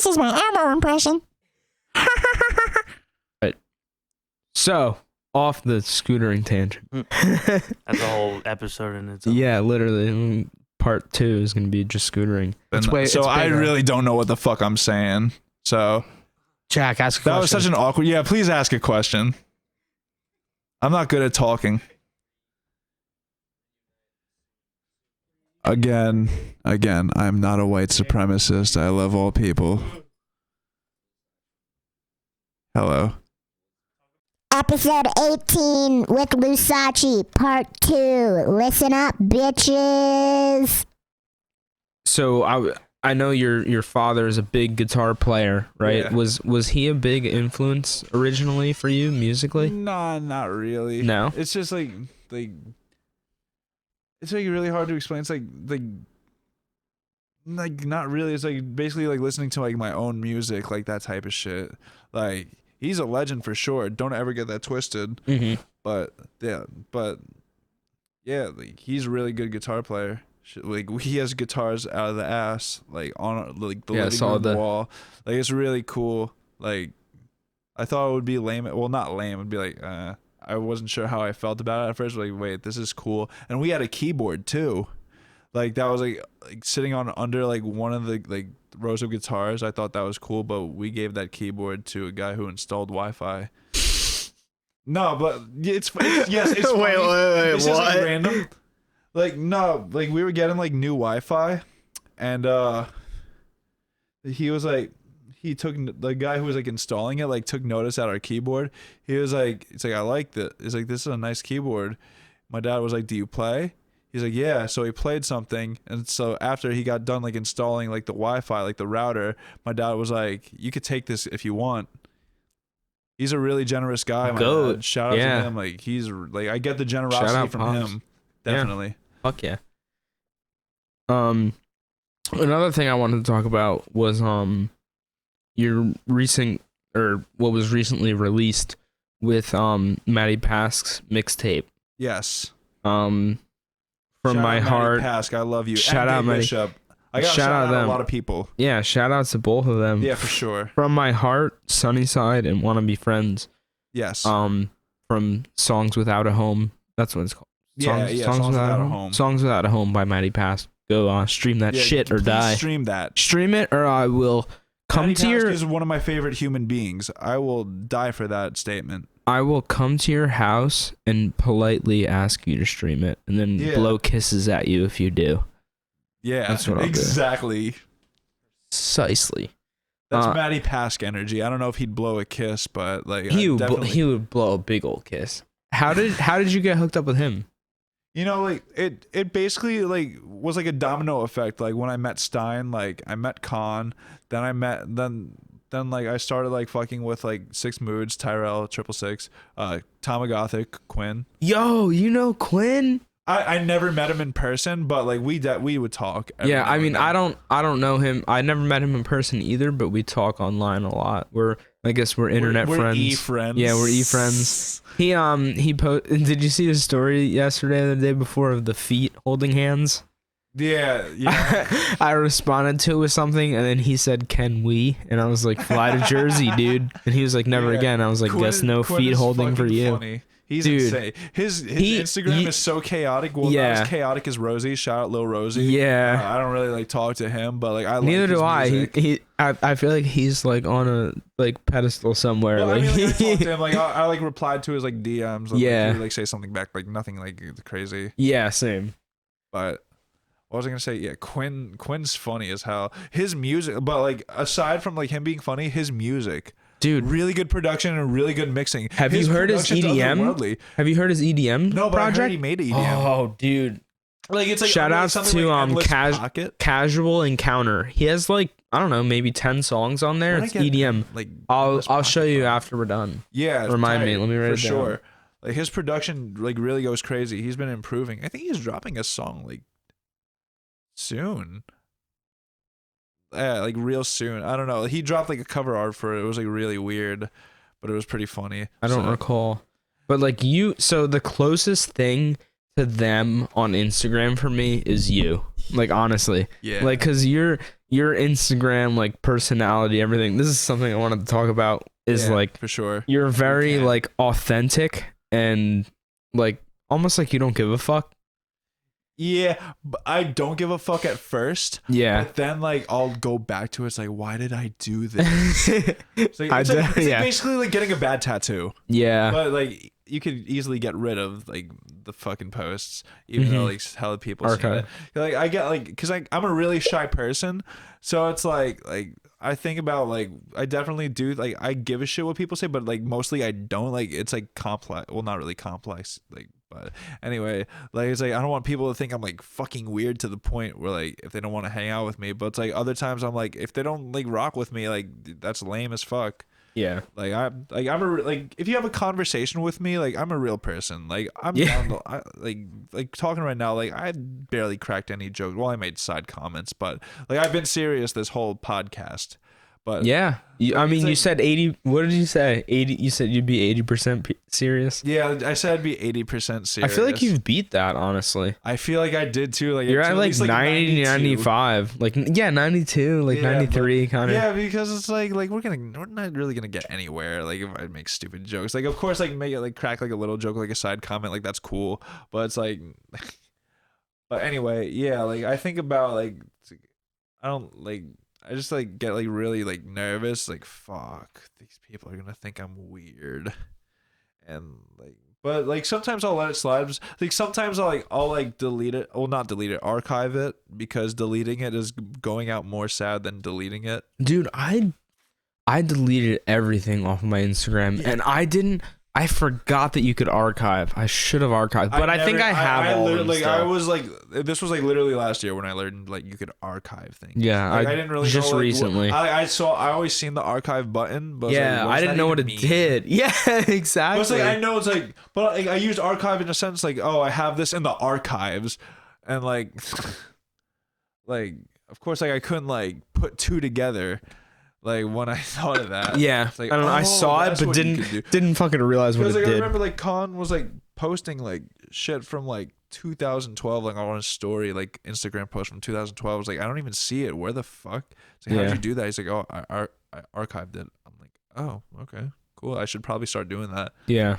This is my Elmo impression. Right. So, off the scootering tangent. That's a whole episode in its own. Yeah, literally. Part 2 is going to be just scootering. I really don't know what the fuck I'm saying. So, Jack, ask a question. that was such an awkward. Yeah, please ask a question. I'm not good at talking. Again, I'm not a white supremacist. I love all people. Hello. Episode 18 with Lousace, part 2. Listen up, bitches. So I know your father is a big guitar player, right? Yeah. Was he a big influence originally for you musically? Nah, not really. No? It's just like it's like really hard to explain. It's like not really. It's like basically like listening to like my own music, like that type of shit. Like he's a legend for sure. Don't ever get that twisted. Mm-hmm. But yeah, like he's a really good guitar player. Like he has guitars out of the ass, like on like the living room wall. Like it's really cool. Like I thought it would be lame. Well, not lame. It'd be like I wasn't sure how I felt about it at first. Like, wait, this is cool. And we had a keyboard too. Like that was like sitting on under like one of the like rows of guitars. I thought that was cool, but we gave that keyboard to a guy who installed Wi-Fi. No, but it's yes, it's funny. wait, this what? Is like random. Like no, like we were getting like new Wi-Fi, and he was like, he took the guy who was like installing it like took notice at our keyboard. He was like, it's like I like that. It's like this is a nice keyboard. My dad was like, do you play? He's like, yeah. So he played something, and so after he got done like installing like the Wi-Fi, like the router, my dad was like, you could take this if you want. He's a really generous guy. My dad. Shout out to him. Like he's like I get the generosity from him. Definitely. Yeah. Fuck yeah. Another thing I wanted to talk about was your recent or what was recently released with Maddie Pask's mixtape. Yes. From shout my heart. Pask, I love you. Shout out Maddie Bishop. I got shout out them. A lot of people. Yeah, shout out to both of them. Yeah, for sure. From my heart, Sunnyside and Wanna Be Friends. Yes. From Songs Without a Home. That's what it's called. Songs Without a Home. Songs Without a Home by Maddie Pask. Go stream that shit or die. Stream that. Stream it or I will come Maddie to your. Pask is one of my favorite human beings. I will die for that statement. I will come to your house and politely ask you to stream it, and then blow kisses at you if you do. Yeah, that's what I'll exactly. Do. Precisely. That's Maddie Pask energy. I don't know if he'd blow a kiss, but like he would blow a big old kiss. How did you get hooked up with him? You know, like it basically like was like a domino effect. Like when I met Stine, like I met Khan, then like I started like fucking with like Six Moods, Tyrell, 666, Tomagothic, Quinn. Yo, you know Quinn? I never met him in person, but like we would talk. Yeah, I mean I don't know him. I never met him in person either, but we talk online a lot. I guess we're internet friends. We're e-friends. Yeah, we're e-friends. He did you see his story yesterday or the day before of the feet holding hands? Yeah. I responded to it with something, and then he said, "Can we?" And I was like, "Fly to Jersey, dude." And he was like, "Never again." I was like, "Guess no feet holding for you." Funny. He's insane. His Instagram is so chaotic. Well, not as chaotic as Rosie. Shout out Lil Rosie. Yeah. I don't really like talk to him, but like I neither like his do music. I feel like he's like on a like pedestal somewhere. Well, like, I mean, like, I talked to him. Like I like replied to his like DMs. Like, yeah. He would, like say something back. Like nothing like crazy. Yeah, same. But what was I gonna say? Yeah, Quinn's funny as hell. His music, but like aside from like him being funny, his music. Dude, really good production and really good mixing. Have you heard his EDM? Have you heard his EDM? No, but project? I heard he made an EDM. Oh, dude! Like it's like shout outs to like Casual Encounter. He has like I don't know, maybe 10 songs on there. It's EDM. Like I'll show you after we're done. Yeah, remind me. Let me write it down. For sure. Like his production like really goes crazy. He's been improving. I think he's dropping a song like soon. Yeah, like real soon. I don't know. He dropped like a cover art for it. It was like really weird, but it was pretty funny. I don't recall. But like so the closest thing to them on Instagram for me is you. Like honestly. Yeah. Like cuz you're your Instagram like personality, everything. This is something I wanted to talk about. Is Yeah, like for sure. you're very can. like authentic and like almost like you don't give a fuck. Yeah, but I don't give a fuck at first. Yeah. But then like I'll go back to it. It's like, why did I do this? It's like, it's like basically like getting a bad tattoo. Yeah. But like you could easily get rid of like the fucking posts, even though like hella people see it. Like I get like, cause I'm a really shy person, so it's like I think about like I definitely do like I give a shit what people say, but like mostly I don't. Like it's like complex. Well, not really complex. Like, but anyway, like it's like I don't want people to think I'm like fucking weird to the point where like if they don't want to hang out with me. But it's like other times I'm like if they don't like rock with me, like that's lame as fuck. Yeah. Like I'm like if you have a conversation with me, like I'm a real person. Like I'm down to, like talking right now. Like I barely cracked any jokes. Well, I made side comments, but like I've been serious this whole podcast. But yeah, I mean, like, you said 80. What did you say? 80. You said you'd be 80% serious. Yeah, I said I'd be 80% serious. I feel like you've beat that, honestly. I feel like I did too. Like you're at like 90, 95. Like 92, like 93 kind of. Yeah, because it's like we're not really gonna get anywhere. Like if I make stupid jokes, like of course like make it like crack like a little joke, like a side comment, like that's cool. But it's like, but anyway, yeah. Like I think about like I don't like. I just like get like really like nervous, like fuck, these people are gonna think I'm weird, and like, but like sometimes I'll let it slide. Like sometimes I'll delete it, well not delete it, archive it, because deleting it is going out more sad than deleting it. Dude, I deleted everything off of my Instagram, and I forgot that you could archive. I should have archived, but I think I have all of them like still. I was like, this was like literally last year when I learned like you could archive things. Yeah, like, I didn't really just know, like, recently. I always seen the archive button, but yeah, like, I didn't know what it did. Yeah, exactly. But it's like I know it's like, but like, I used archive in a sense like, oh, I have this in the archives, and like, like of course like I couldn't like put two together. Like when I thought of that, yeah, it's like, I don't know. I saw it, but didn't fucking realize what it like, did. I remember like Khan was like posting like shit from like 2012, like on his story, like Instagram post from 2012. I was like, I don't even see it. Where the fuck? It's like, how'd you do that? He's like, oh, I archived it. I'm like, oh, okay, cool. I should probably start doing that. Yeah.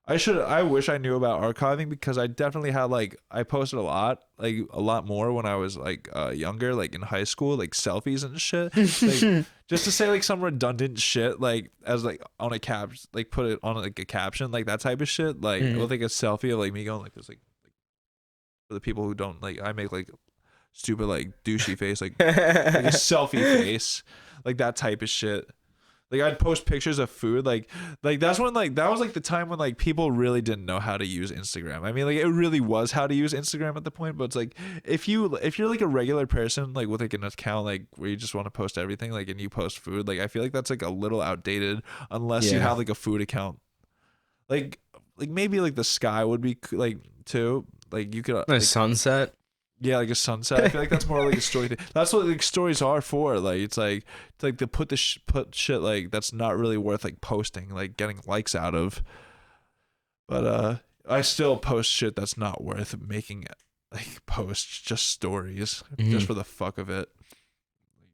I wish I knew about archiving, because I definitely had like I posted a lot more when I was like younger, like in high school, like selfies and shit. Like, just to say like some redundant shit, like as like on a cap, like put it on like a caption, like that type of shit. Like with like a selfie of like me going like this, like for the people who don't like, I make like stupid like douchey face, like like a selfie face, like that type of shit. Like I'd post pictures of food, like that's when like that was like the time when like people really didn't know how to use Instagram. I mean, like it really was how to use Instagram at the point, but it's like if you're like a regular person like with like an account like where you just want to post everything, like and you post food, like I feel like that's like a little outdated unless you have like a food account. Like maybe like the sky would be like too, like you could a sunset. Yeah, like a sunset. I feel like that's more like a story thing. That's what like stories are for. Like it's like to put put shit like that's not really worth like posting, like getting likes out of. But I still post shit that's not worth making like posts, just stories, just for the fuck of it.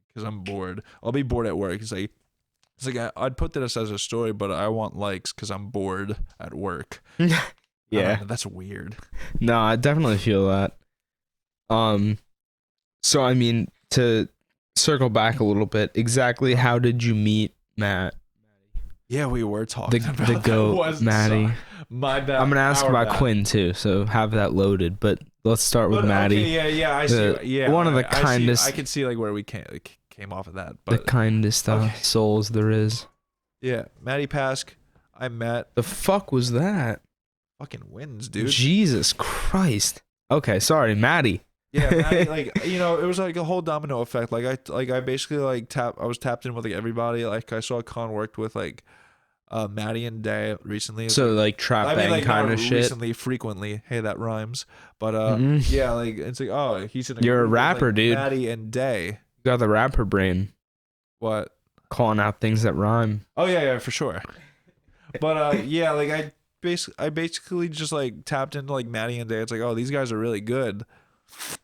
Because I'm bored. I'll be bored at work. It's like I'd put this as a story, but I want likes because I'm bored at work. Yeah, that's weird. No, I definitely feel that. So I mean, to circle back a little bit, exactly how did you meet Matt? Yeah, we were talking about the goat, Maddie. My bad. I'm gonna ask about Quinn too, so have that loaded. But let's start with Maddie. Okay, yeah, I see. Yeah, one of the kindest. I can see like where we came off of that. But the kindest souls there is. Yeah, Maddie Pask. I met. The fuck was that? Fucking wins, dude. Jesus Christ. Okay, sorry, Maddie. Yeah, Maddie, like it was like a whole domino effect. Like I basically like I was tapped in with like everybody. Like I saw Con worked with like Maddie and Day recently. So like trap bang like, kind of shit. Recently, frequently. Hey, that rhymes. But yeah, like it's like, oh, he's in. You're a rapper, like, dude. Maddie and Day. You got the rapper brain. What? Calling out things that rhyme. Oh yeah, for sure. But yeah, like I basically just like tapped into like Maddie and Day. It's like, oh, these guys are really good.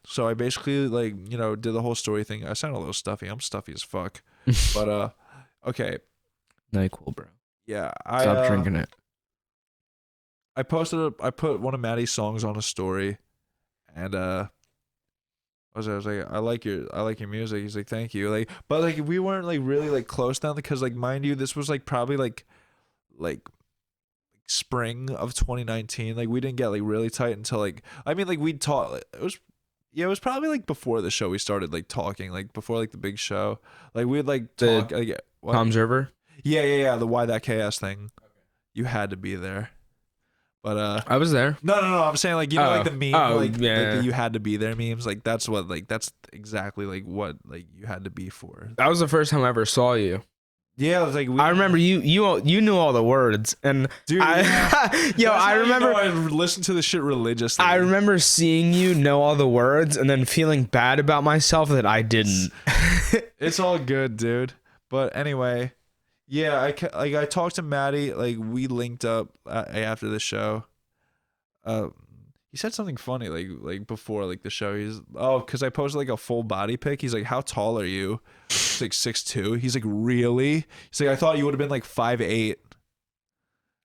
So I basically like, did the whole story thing. I sound a little stuffy. I'm stuffy as fuck. But okay. NyQuil, bro. Yeah, Stop drinking it. I put one of Maddie's songs on a story, and I was like, I like your music. He's like, thank you. Like, but like we weren't like really like close then, because like mind you, this was like probably like spring of 2019. Like we didn't get like really tight until like, I mean, like we'd talk. It was probably like before the show we started like talking, like before like the big show. Like we'd like talk. Like, what? Tom's River. Yeah. The Why That KS thing. You had to be there. But I was there. No. I'm saying like like the meme, like the you had to be there memes. Like that's exactly like what like you had to be for. That was the first time I ever saw you. Yeah, it was like I remember you knew all the words, and dude. I remember I listened to the shit religiously. I remember seeing you know all the words, and then feeling bad about myself that I didn't. It's all good, dude. But anyway. Yeah, I talked to Maddie, like we linked up after the show. He said something funny like before like the show. Because I posted like a full body pic. He's like, how tall are you? He's like 6'2". He's like, really? He's like, I thought you would have been like 5'8".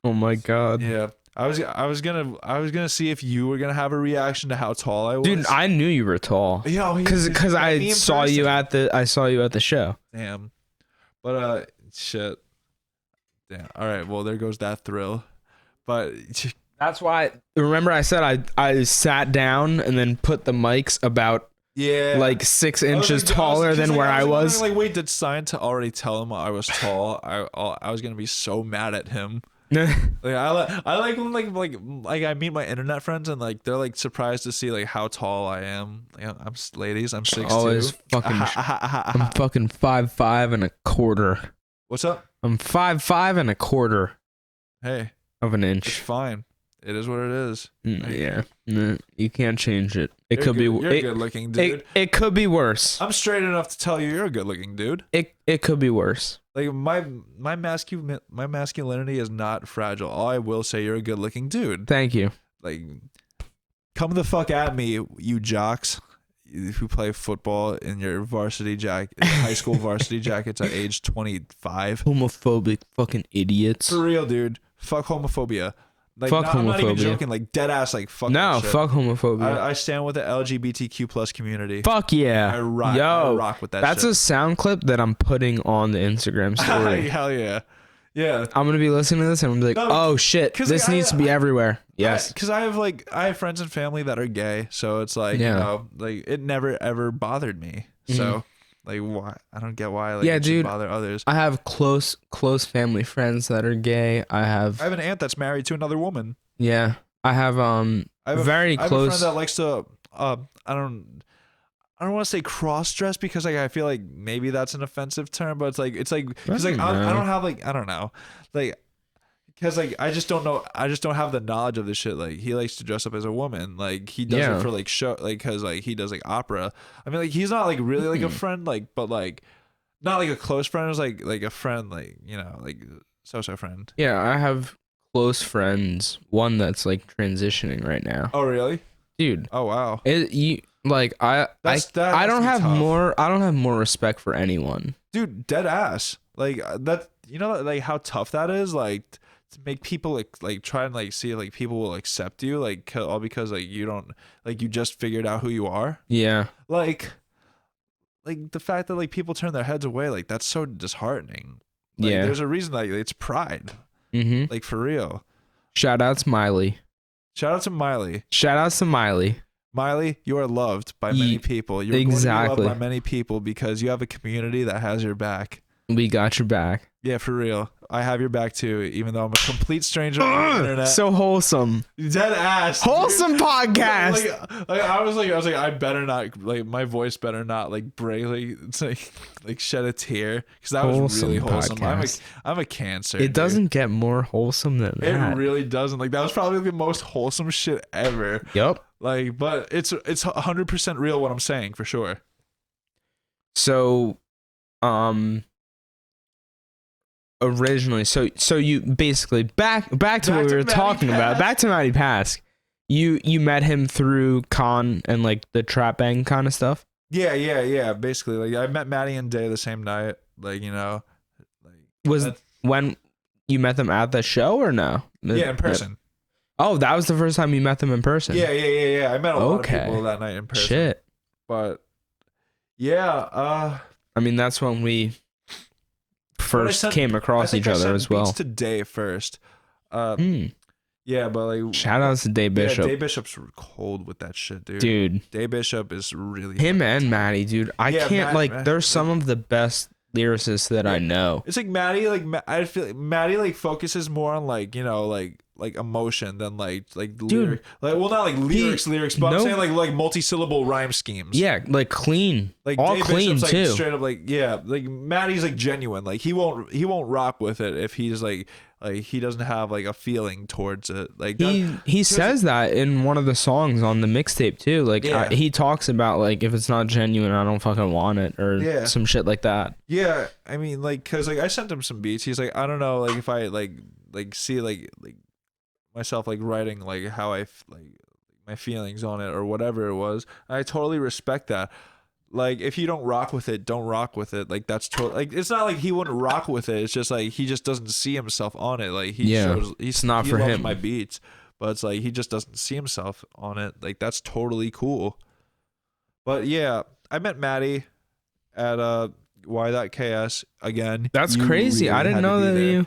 Oh my god. Yeah. I was gonna see if you were gonna have a reaction to how tall I was. Dude, I knew you were tall. Yeah, because I saw you at the show. Damn. But shit. Damn. All right. Well, there goes that thrill. But that's why. Remember, I said I sat down and then put the mics about like 6 inches taller than where I was. Like, wait, did Stine to already tell him I was tall? I was gonna be so mad at him. Like I like when like I meet my internet friends and like they're like surprised to see like how tall I am. Like, I'm 6'2". Always fucking. I'm fucking 5'5" and a quarter. What's up? I'm 5'5" and a quarter. Hey, of an it's inch. fine. It is what it is. Yeah, you can't change it. It You're could be. You're a good looking dude. It could be worse. I'm straight enough to tell you you're a good looking dude. It could be worse. Like my masculinity is not fragile. All I will say, you're a good looking dude. Thank you. Like, come the fuck at me, you jocks who play football in your varsity high school varsity jackets at age 25. Homophobic fucking idiots. For real, dude. Fuck homophobia. Like, fuck homophobia. I'm not even joking. Like, dead ass. Like, fuck. No, shit. Fuck homophobia. I stand with the LGBTQ plus community. Fuck yeah. I rock with that. That's shit. a sound clip that I'm putting on the Instagram story. Hell yeah. Yeah. I'm gonna be listening to this and I'm gonna be like, oh shit, this needs to be everywhere. Yes. Because I have friends and family that are gay, so it's like, like it never ever bothered me. So like, why? I don't get why. Like, it should bother others. I have close family friends that are gay. I have an aunt that's married to another woman. Yeah. I have very close. I have a friend that likes to I don't want to say cross dress because like I feel like maybe that's an offensive term, but it's like because like I don't have like I don't know like because like I just don't have the knowledge of this shit. Like he likes to dress up as a woman, like he does it for like show, like because like he does like opera. I mean like he's not like really like a friend, like but like not like a close friend. It's like a friend, like like so friend. Yeah, I have close friends. One that's like transitioning right now. Oh really, dude? Oh wow. Like I don't have more respect for anyone. Dude, dead ass. Like that, like how tough that is, like to make people like try and like see like people will accept you, like all because like you don't like you just figured out who you are. Yeah. Like the fact that like people turn their heads away, like that's so disheartening. Like, yeah. There's a reason that it's pride. Like for real. Shout out to Miley. Shout out to Miley. Miley, you are loved by many people. You're going to be loved by many people because you have a community that has your back. We got your back. Yeah, for real. I have your back too, even though I'm a complete stranger on the internet. So wholesome. Dead ass. Wholesome dude. Podcast. I was like, I better not, like, my voice better not, like, break, like, it's like shed a tear. Because that was really wholesome. I'm a cancer. It doesn't get more wholesome than that. It really doesn't. Like, that was probably the most wholesome shit ever. Yep. Like, but it's 100% real what I'm saying, for sure. So, originally, so you basically back to what we were talking about. Back to Matty Pask. You met him through Con and like the trap bang kind of stuff. Yeah. Basically, like I met Maddie and Day the same night. Like like Was when you met them at the show or no? Yeah, in person. Oh, that was the first time you met them in person. Yeah. I met a lot of people that night in person. Shit. But yeah, I mean, that's when we first came across each other as well. Beats to Day first. Yeah, but like shout outs to Day Bishop. Yeah, Day Bishop's cold with that shit, dude. Day Bishop is really him and Maddie, dude. I can't they're some of the best lyricists that I know. It's like Maddie, I feel like Maddie like focuses more on like like emotion than like lyric, like well not like lyrics, but I'm saying like multi-syllable rhyme schemes. Yeah, like clean, like all Dave clean Bishop's, too. Like, straight up like like Maddie's like genuine. Like he won't rock with it if he's like he doesn't have like a feeling towards it. Like he says that in one of the songs on the mixtape too. Like he talks about like if it's not genuine, I don't fucking want it or some shit like that. Yeah, I mean like because like I sent him some beats. He's like I don't know like if I like see like myself like writing like how I like my feelings on it or whatever it was. I totally respect that. Like if you don't rock with it, don't rock with it. Like that's totally like it's not like he wouldn't rock with it. It's just like he just doesn't see himself on it. Like he shows it's not for loves him. My beats, but it's like he just doesn't see himself on it. Like that's totally cool. But yeah, I met Maddie at Y.KS again. That's crazy. Really I didn't know that you.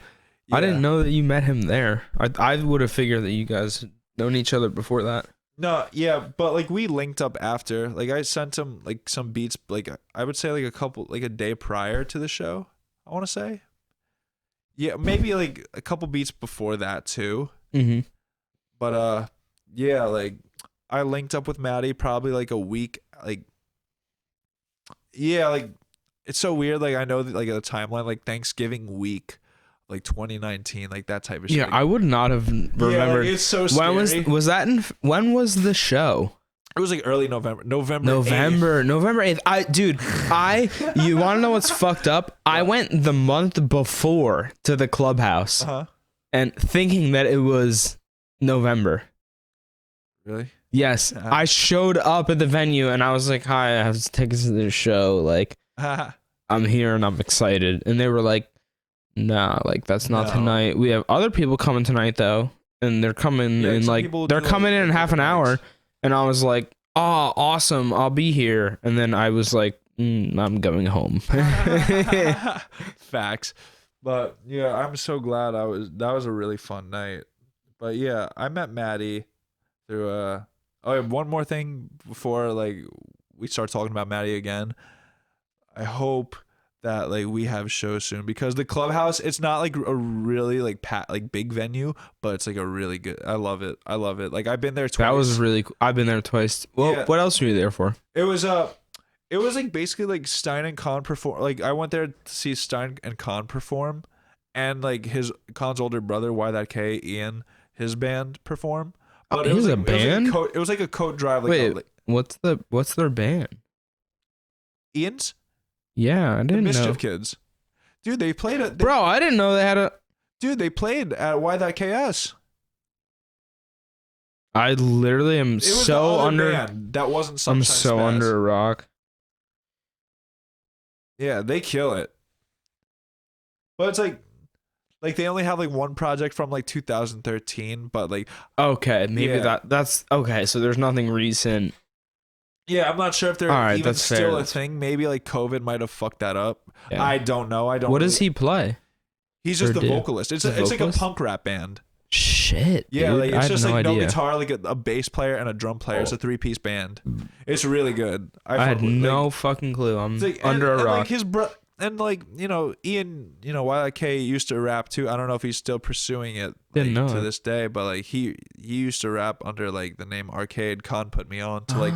I didn't know that you met him there. I would have figured that you guys had known each other before that. No, yeah, but like we linked up after. Like I sent him like some beats, like I would say like a day prior to the show. I want to say, yeah, maybe like a couple beats before that too. Mm-hmm. But yeah, like I linked up with Maddie probably like a week. Like, yeah, like it's so weird. Like I know that like a timeline, like Thanksgiving week. Like 2019, like that type of shit. Yeah, I would not have remembered. Yeah, like, it's so scary. When was that when was the show? It was like early November. November 8th. You want to know what's fucked up? I went the month before to the clubhouse and thinking that it was November. Really? Yes. I showed up at the venue and I was like, hi, I have tickets to the show. Like, I'm here and I'm excited. And they were like, nah, like that's not tonight. We have other people coming tonight though, and they're coming in like they're coming in half an hour, and I was like, oh, awesome, I'll be here. And then I was like, I'm going home. Facts, but yeah, I'm so glad that was a really fun night. But yeah, I met Maddie through oh yeah, one more thing before like we start talking about Maddie again. I hope that like we have shows soon because the clubhouse, it's not like a really like big venue, but it's like a really good. I love it. Like I've been there twice. That was really cool. I've been there twice. Well, yeah. What else were you there for? It was like basically like Stine and Con perform. Like I went there to see Stine and Con perform, and like Con's older brother Y.K Ian, his band perform. But it was like, a band. It was like a coat drive. Like, wait, what's their band? Ian's. Yeah, I didn't know. Mischief Kids. Dude, they played at... Bro, I didn't know they had a... Dude, they played at Y.KS. I literally am so under... Band. That wasn't Sunshine I'm so Spaz. under a rock. Yeah, they kill it. But it's like they only have like one project from like 2013, but like... Okay, maybe that's... Okay, so there's nothing recent... Yeah, I'm not sure if they're even still a thing. Maybe like COVID might have fucked that up. Yeah. I don't know. What does he play? He's just the vocalist. It's like a punk rap band. Shit. Yeah, dude. like it's just like no guitar, like a bass player and a drum player. It's a 3-piece band. It's really good. I had no fucking clue. I'm under a rock. Like his and like Ian, Y.K used to rap too. I don't know if he's still pursuing it to this day, but like he used to rap under like the name Arcade. Con put me on to like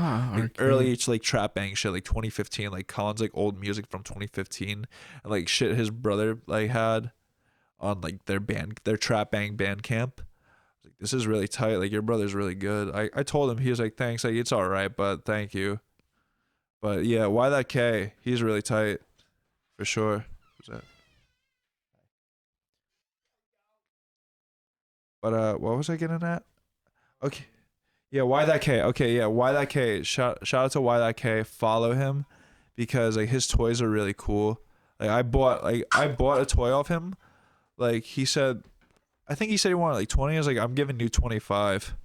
early like trap bang shit, like 2015, like Con's like old music from 2015, and like shit his brother like had on like their trap bang band camp. Like, this is really tight. Like your brother's really good. I told him, he was like, thanks, like it's all right, but thank you. But yeah, Y.K, he's really tight. For sure. What's that? But what was I getting at? Okay. Yeah, why that K? Okay, yeah, why that K? Shout out to why that K. Follow him because like his toys are really cool. Like I bought a toy off him. Like he said, I think he said he wanted like 20. I was like, I'm giving you 25.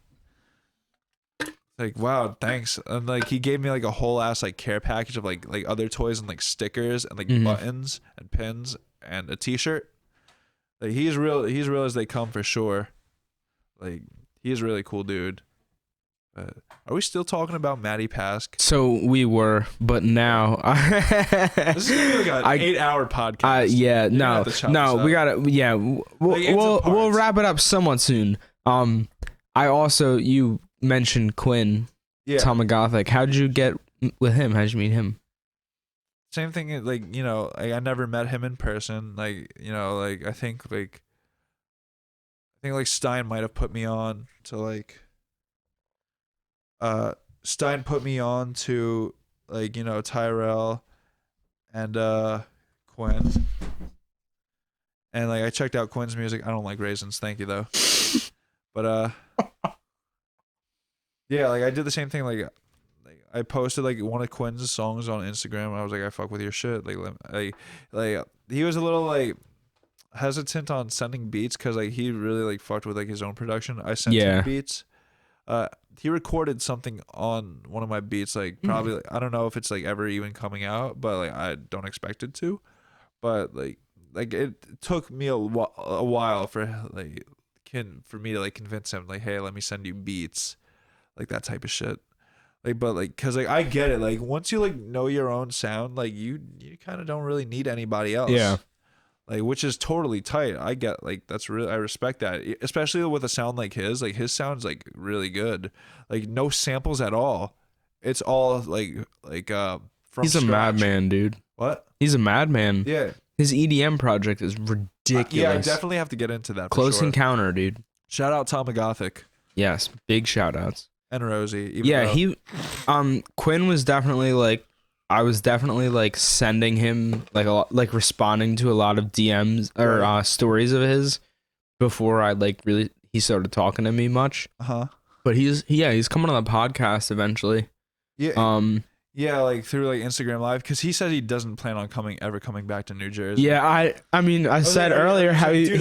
Like wow, thanks. And like he gave me like a whole ass like care package of like other toys and like stickers and like buttons and pins and a T-shirt. Like he's real as they come for sure. Like he's a really cool dude. Are we still talking about Matty Pask? So we were, but now This is gonna be like an 8-hour podcast. yeah, no, we gotta, yeah, we'll wrap it up somewhat soon. You mentioned Quinn, Tom Gothic. How'd you get with him? How'd you meet him? Same thing, like, you know, like I never met him in person. Like, you know, like I think Stine might have put me on to like Stine put me on to like, you know, Tyrell and Quinn. And like I checked out Quinn's music. I don't like raisins, thank you though. But yeah, like I did the same thing. Like I posted like one of Quinn's songs on Instagram, and I was like, I fuck with your shit. Like he was a little like hesitant on sending beats because like he really like fucked with like his own production. I sent him beats. He recorded something on one of my beats, like probably like, I don't know if it's like ever even coming out, but like I don't expect it to. But like it took me a while for me to like convince him like, hey, let me send you beats, like that type of shit. Like, but like, cause like I get it. Like once you like know your own sound, like you kind of don't really need anybody else. Yeah. Like, which is totally tight. I get like that's really I respect that, especially with a sound like his. Like his sounds like really good. Like no samples at all. It's all like from. He's scratch. a madman, dude. What? He's a madman. Yeah. His EDM project is ridiculous. Yeah, I definitely have to get into that. Close Encounter, dude. Shout out Tom Gothic. Yes, big shout outs. And Rosie. Quinn was definitely like. I was definitely like sending him like a lot, like responding to a lot of DMs or stories of his before I like really he started talking to me much. But he's coming on the podcast eventually. Yeah. Yeah, like through like Instagram Live, because he said he doesn't plan on coming back to New Jersey. Yeah, I mean I said earlier how he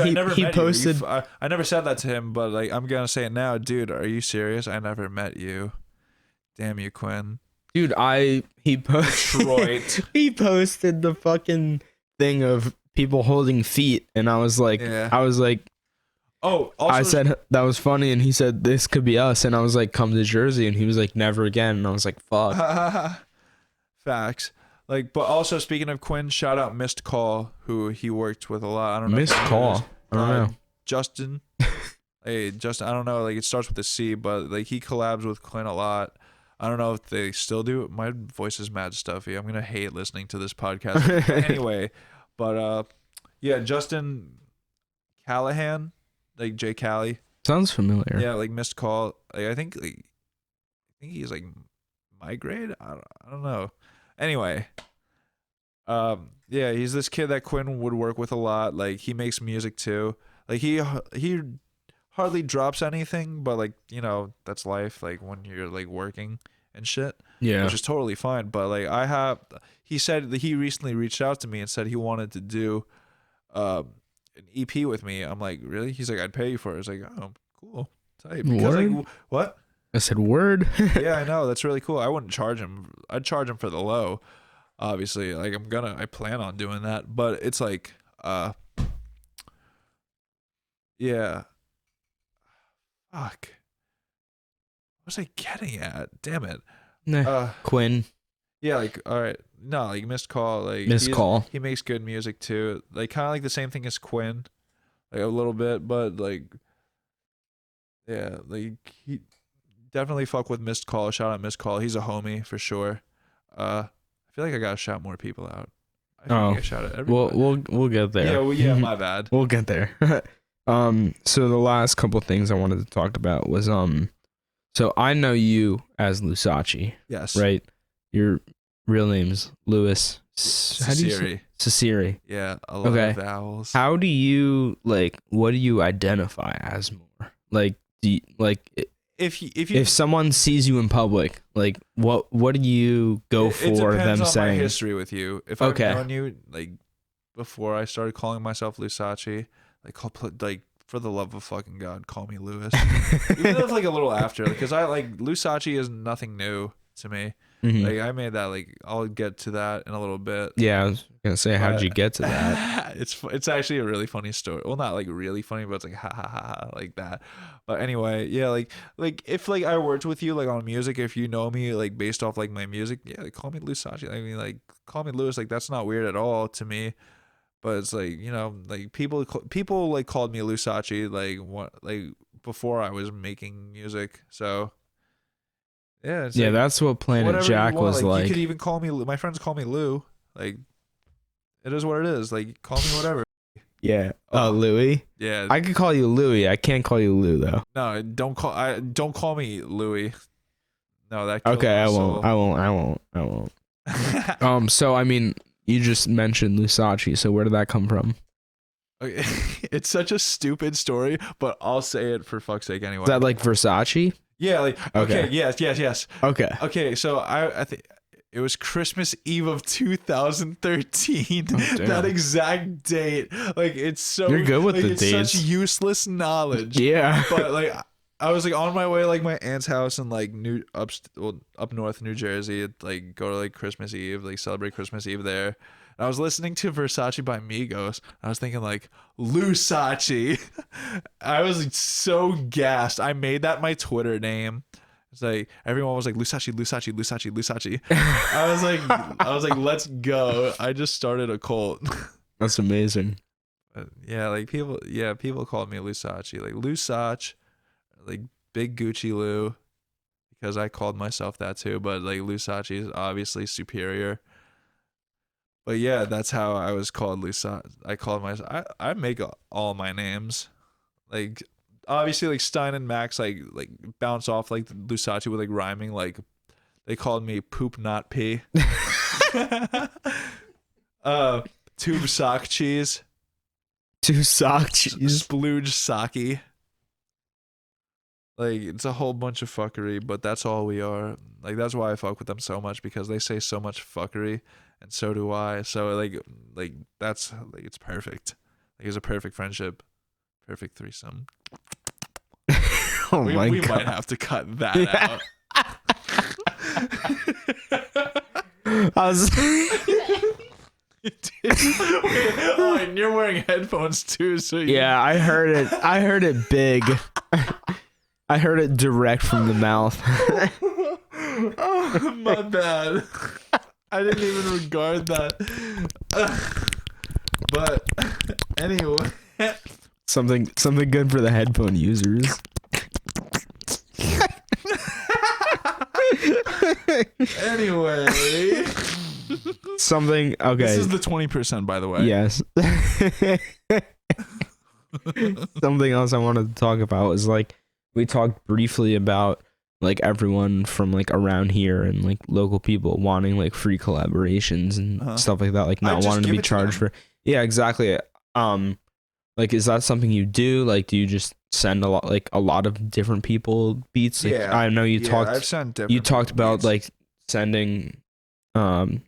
posted. I never said that to him, but like I'm gonna say it now, dude. Are you serious? I never met you. Damn you, Quinn. Dude, he posted he posted the fucking thing of people holding feet, and I was like, oh, also, I said that was funny, and he said this could be us, and I was like, come to Jersey, and he was like, never again, and I was like, fuck. Facts. Like, but also speaking of Quinn, shout out Missed Call, who he worked with a lot. I don't know. Missed Call. I don't know. Justin. Hey, Justin. I don't know. Like it starts with a C, but like he collabs with Quinn a lot. I don't know if they still do. My voice is mad stuffy. I'm gonna hate listening to this podcast. Anyway, but yeah, Justin Callahan, like Jay Callie. Sounds familiar. Yeah, like Missed Call. Like I think he's like my grade. I don't know. Anyway, yeah, he's this kid that Quinn would work with a lot. Like he makes music too. Like he hardly drops anything, but like, you know, that's life, like when you're like working and shit. Yeah, which is totally fine. But like he said that he recently reached out to me and said he wanted to do an EP with me. I'm like, really? He's like, I'd pay you for it. I was like, oh, cool, tight. Because like, what? I said word. Yeah, I know, that's really cool. I wouldn't charge him. I'd charge him for the low, obviously. Like I plan on doing that, but it's like yeah. Fuck. What was I getting at? Damn it. Nah, Quinn. Yeah, like, all right. No, like Missed Call. Like Missed Call. He makes good music too. Like kind of like the same thing as Quinn, like a little bit, but like, yeah, like he definitely fuck with Missed Call. Shout out Missed Call. He's a homie for sure. I feel like I gotta shout more people out. I think I shout at everybody. We'll get there. Yeah, my bad. We'll get there. So the last couple things I wanted to talk about was so I know you as Lousace. Yes. Right? Your real name's Louis. How do you say? Ciceri. Yeah, a lot of vowels. How do you like? What do you identify as more? Like, do you, like if someone sees you in public, like what do you go for it depends them on saying? my history with you. If I've known you like before I started calling myself Lousace, like for the love of fucking God, call me Lewis. Even if like a little after, because I like Lousace is nothing new to me. Like I made that. Like I'll get to that in a little bit. Yeah, I was gonna say, how did you get to that? It's actually a really funny story. Well, not like really funny, but it's like ha ha ha, ha like that. But anyway, yeah, like if like I worked with you like on music, if you know me like based off like my music, yeah, like, call me Lousace. I mean, like call me Lewis. Like that's not weird at all to me. But it's like, you know, like people like called me Lousace like before I was making music. So yeah, Yeah, that's what Planet Jack was like. You could even call me. My friends call me Lou. Like it is what it is. Like call me whatever. Yeah. Louis. Yeah. I could call you Louis. I can't call you Lou though. No, don't call me Louis. No, that kills Okay, my I soul. won't. So I mean, you just mentioned Lousace, so where did that come from? Okay. It's such a stupid story, but I'll say it for fuck's sake anyway. Is that like Versace? Yeah, like okay, yes. Okay. Okay, so I think it was Christmas Eve of 2013. Oh, that exact date. Like it's so You're good with like, the it's dates. such useless knowledge. Yeah. But like I was like on my way like my aunt's house in like up north New Jersey, like go to like Christmas Eve, like celebrate Christmas Eve there. And I was listening to Versace by Migos. I was thinking like Lousace. I was like, so gassed. I made that my Twitter name. It's like everyone was like Lousace. I was like, let's go. I just started a cult. That's amazing. Yeah, like people called me Lousace, like Lousace, like Big Gucci Lou, because I called myself that too. But like Lousace is obviously superior. But yeah, that's how I was called Lousace. I called myself. I make all my names, like obviously like Stine and Max like bounce off like Lousace with like rhyming. Like they called me Poop Not Pee. Tube Sock Cheese. Two sock cheese. Splooge Saki. Like it's a whole bunch of fuckery, but that's all we are. Like that's why I fuck with them so much, because they say so much fuckery, and so do I. So like that's like it's perfect. Like it's a perfect friendship, perfect threesome. Oh we my God. might have to cut that out. I was Oh, and you're wearing headphones too, so Yeah, I heard it. I heard it big. I heard it direct from the mouth. Oh, my bad. I didn't even regard that. But anyway, Something good for the headphone users. anyway. Something okay. This is the 20%, by the way. Yes. Something else I wanted to talk about is like we talked briefly about like everyone from like around here and like local people wanting like free collaborations and stuff like that, like not just wanting to give be it to charged them. for. Yeah, exactly. Like is that something you do? Like do you just send a lot of different people beats? Like, Yeah. I know you I've sent different talked about beats. like sending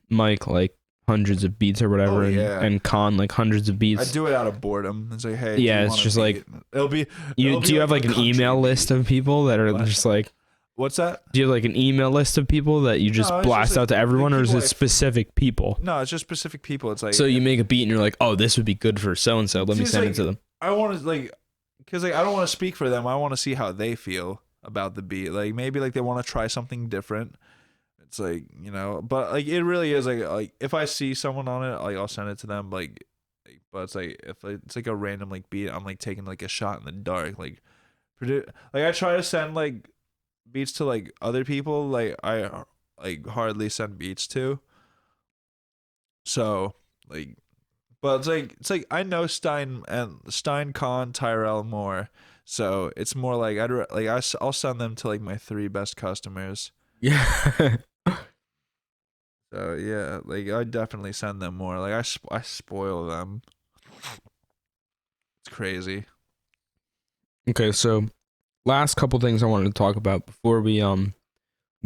Mike like hundreds of beats or whatever, and Con like hundreds of beats. I do it out of boredom. It's like, hey, Yeah, do you it's want a just beat? It'll be. Do you have like a an country email beat. list of people that are What? just like? What's that? Do you have like an email list of people that you just No, it's blast just, like, out to everyone, or is people it I- specific people? No, it's just specific people. It's like So you make a beat and you're like, oh, this would be good for so and so. Let me It's send like- it to them. I want to like, because like I don't want to speak for them. I want to see how they feel about the beat. Like maybe like they want to try something different. It's like, you know, but like it really is like if I see someone on it, like I'll send it to them. Like but it's like if it's like a random like beat, I'm like taking like a shot in the dark. Like I try to send like beats to like other people. Like I like hardly send beats to. So like. But it's like I know Stine, Con, Tyrell more, so it's more like I'll send them to like my 3 best customers. Yeah. So yeah, like I definitely send them more. Like I spoil them. It's crazy. Okay, so last couple things I wanted to talk about before we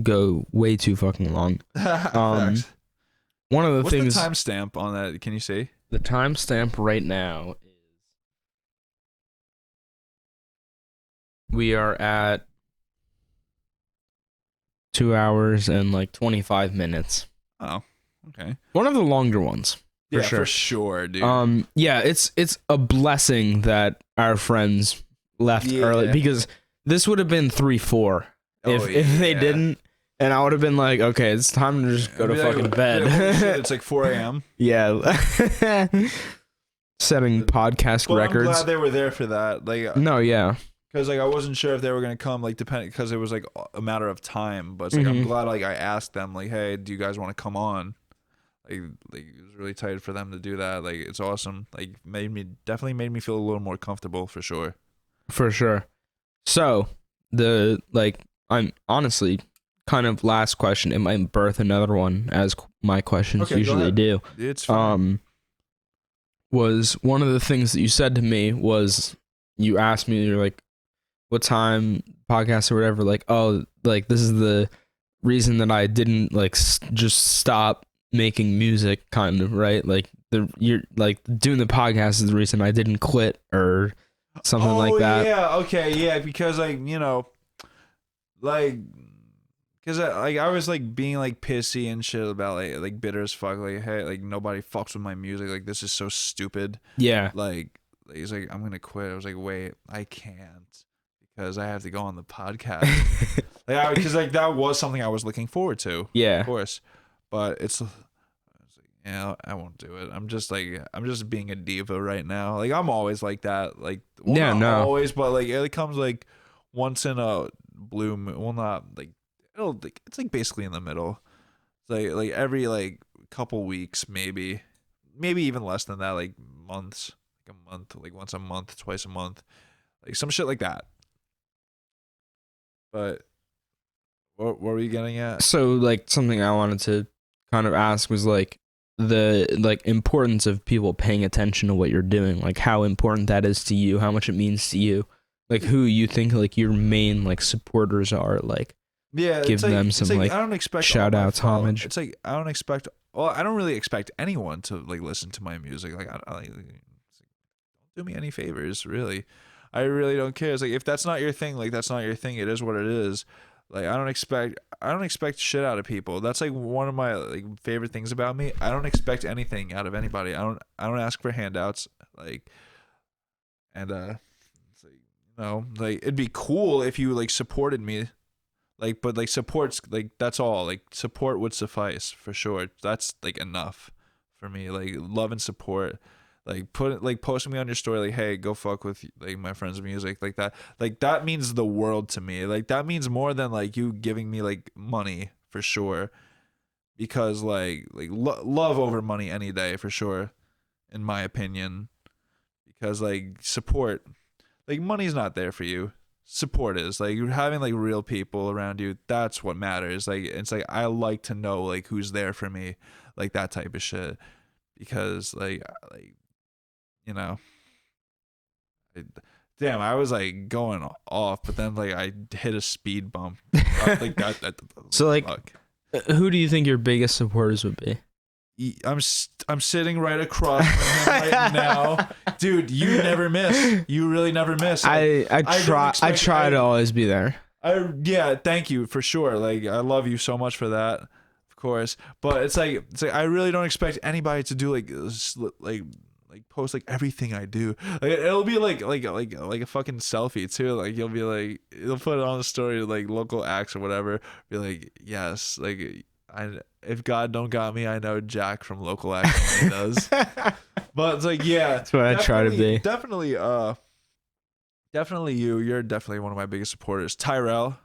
go way too fucking long. Facts. One of the What's things. the timestamp on that? Can you see? The timestamp right now is we are at 2 hours and like 25 minutes. Oh, okay. One of the longer ones. Yeah, sure. for sure, dude. Yeah, it's a blessing that our friends left early, because this would have been 3-4 if they didn't, and I would have been like, okay, it's time to just go to fucking bed. Holy shit, it's like 4 a.m. Yeah. Setting podcast But records. I'm glad they were there for that. Like, no, yeah. because like I wasn't sure if they were gonna come, like depending, because it was like a matter of time. But it's like I'm glad like I asked them, like, hey, do you guys want to come on? Like it was really tight for them to do that. Like it's awesome. Like definitely made me feel a little more comfortable for sure. For sure. So I'm honestly kind of last question. It might birth another one, as my questions usually do. It's fine. Was one of the things that you said to me was, you asked me, you're like, what time podcast or whatever, like, oh, like this is the reason that I didn't like just stop making music, kind of, right? Like you're like doing the podcast is the reason I didn't quit or something like that. Yeah, okay, yeah, because like, you know, like, because I was like being like pissy and shit about like bitter as fuck, like, hey, like nobody fucks with my music, like this is so stupid. Yeah. Like he's like, I'm gonna quit. I was like, wait, I can't, because I have to go on the podcast. Because like that was something I was looking forward to. Yeah. Of course. But I was like, yeah, I won't do it. I'm just being a diva right now. Like I'm always like that. Like, well, yeah, not always, but like it comes like once in a blue moon. Well, not like it's like basically in the middle. It's like every like couple weeks, maybe even less than that. Like months, like a month, like once a month, twice a month, like some shit like that. But what were you getting at? So like something I wanted to kind of ask was like the like importance of people paying attention to what you're doing, like how important that is to you, how much it means to you, like who you think like your main like supporters are, like give them some like I don't expect shout outs, homage. It's like I don't really expect anyone to like listen to my music. Like don't do me any favors, really. I really don't care. It's like if that's not your thing, like that's not your thing. It is what it is. Like I don't expect shit out of people. That's like one of my like favorite things about me. I don't expect anything out of anybody. I don't ask for handouts. Like, and it's like, you know, like it'd be cool if you like supported me. Like, but like support's like that's all. Like support would suffice for sure. That's like enough for me. Like love and support. Like posting me on your story, like, hey, go fuck with like my friend's music, like that means the world to me. Like that means more than like you giving me like money for sure, because like love over money any day for sure, in my opinion. Because like support, like money's not there for you. Support is like having like real people around you. That's what matters. Like it's like I like to know like who's there for me, like that type of shit, because like you know, damn, I was like going off, but then like I hit a speed bump. Like that so like, fuck. Who do you think your biggest supporters would be? I'm sitting right across from him right now, dude. You never miss. You really never miss. I try to always be there. Yeah, thank you for sure. Like I love you so much for that, of course. But it's like I really don't expect anybody to do like post like everything I do. Like it'll be like a fucking selfie too. Like you'll be like, you'll put it on the story, like local acts or whatever. Be like, yes, like if God don't got me, I know Jack from local acts does. But it's like, yeah, that's what I try to be. Definitely you're definitely one of my biggest supporters. Tyrell,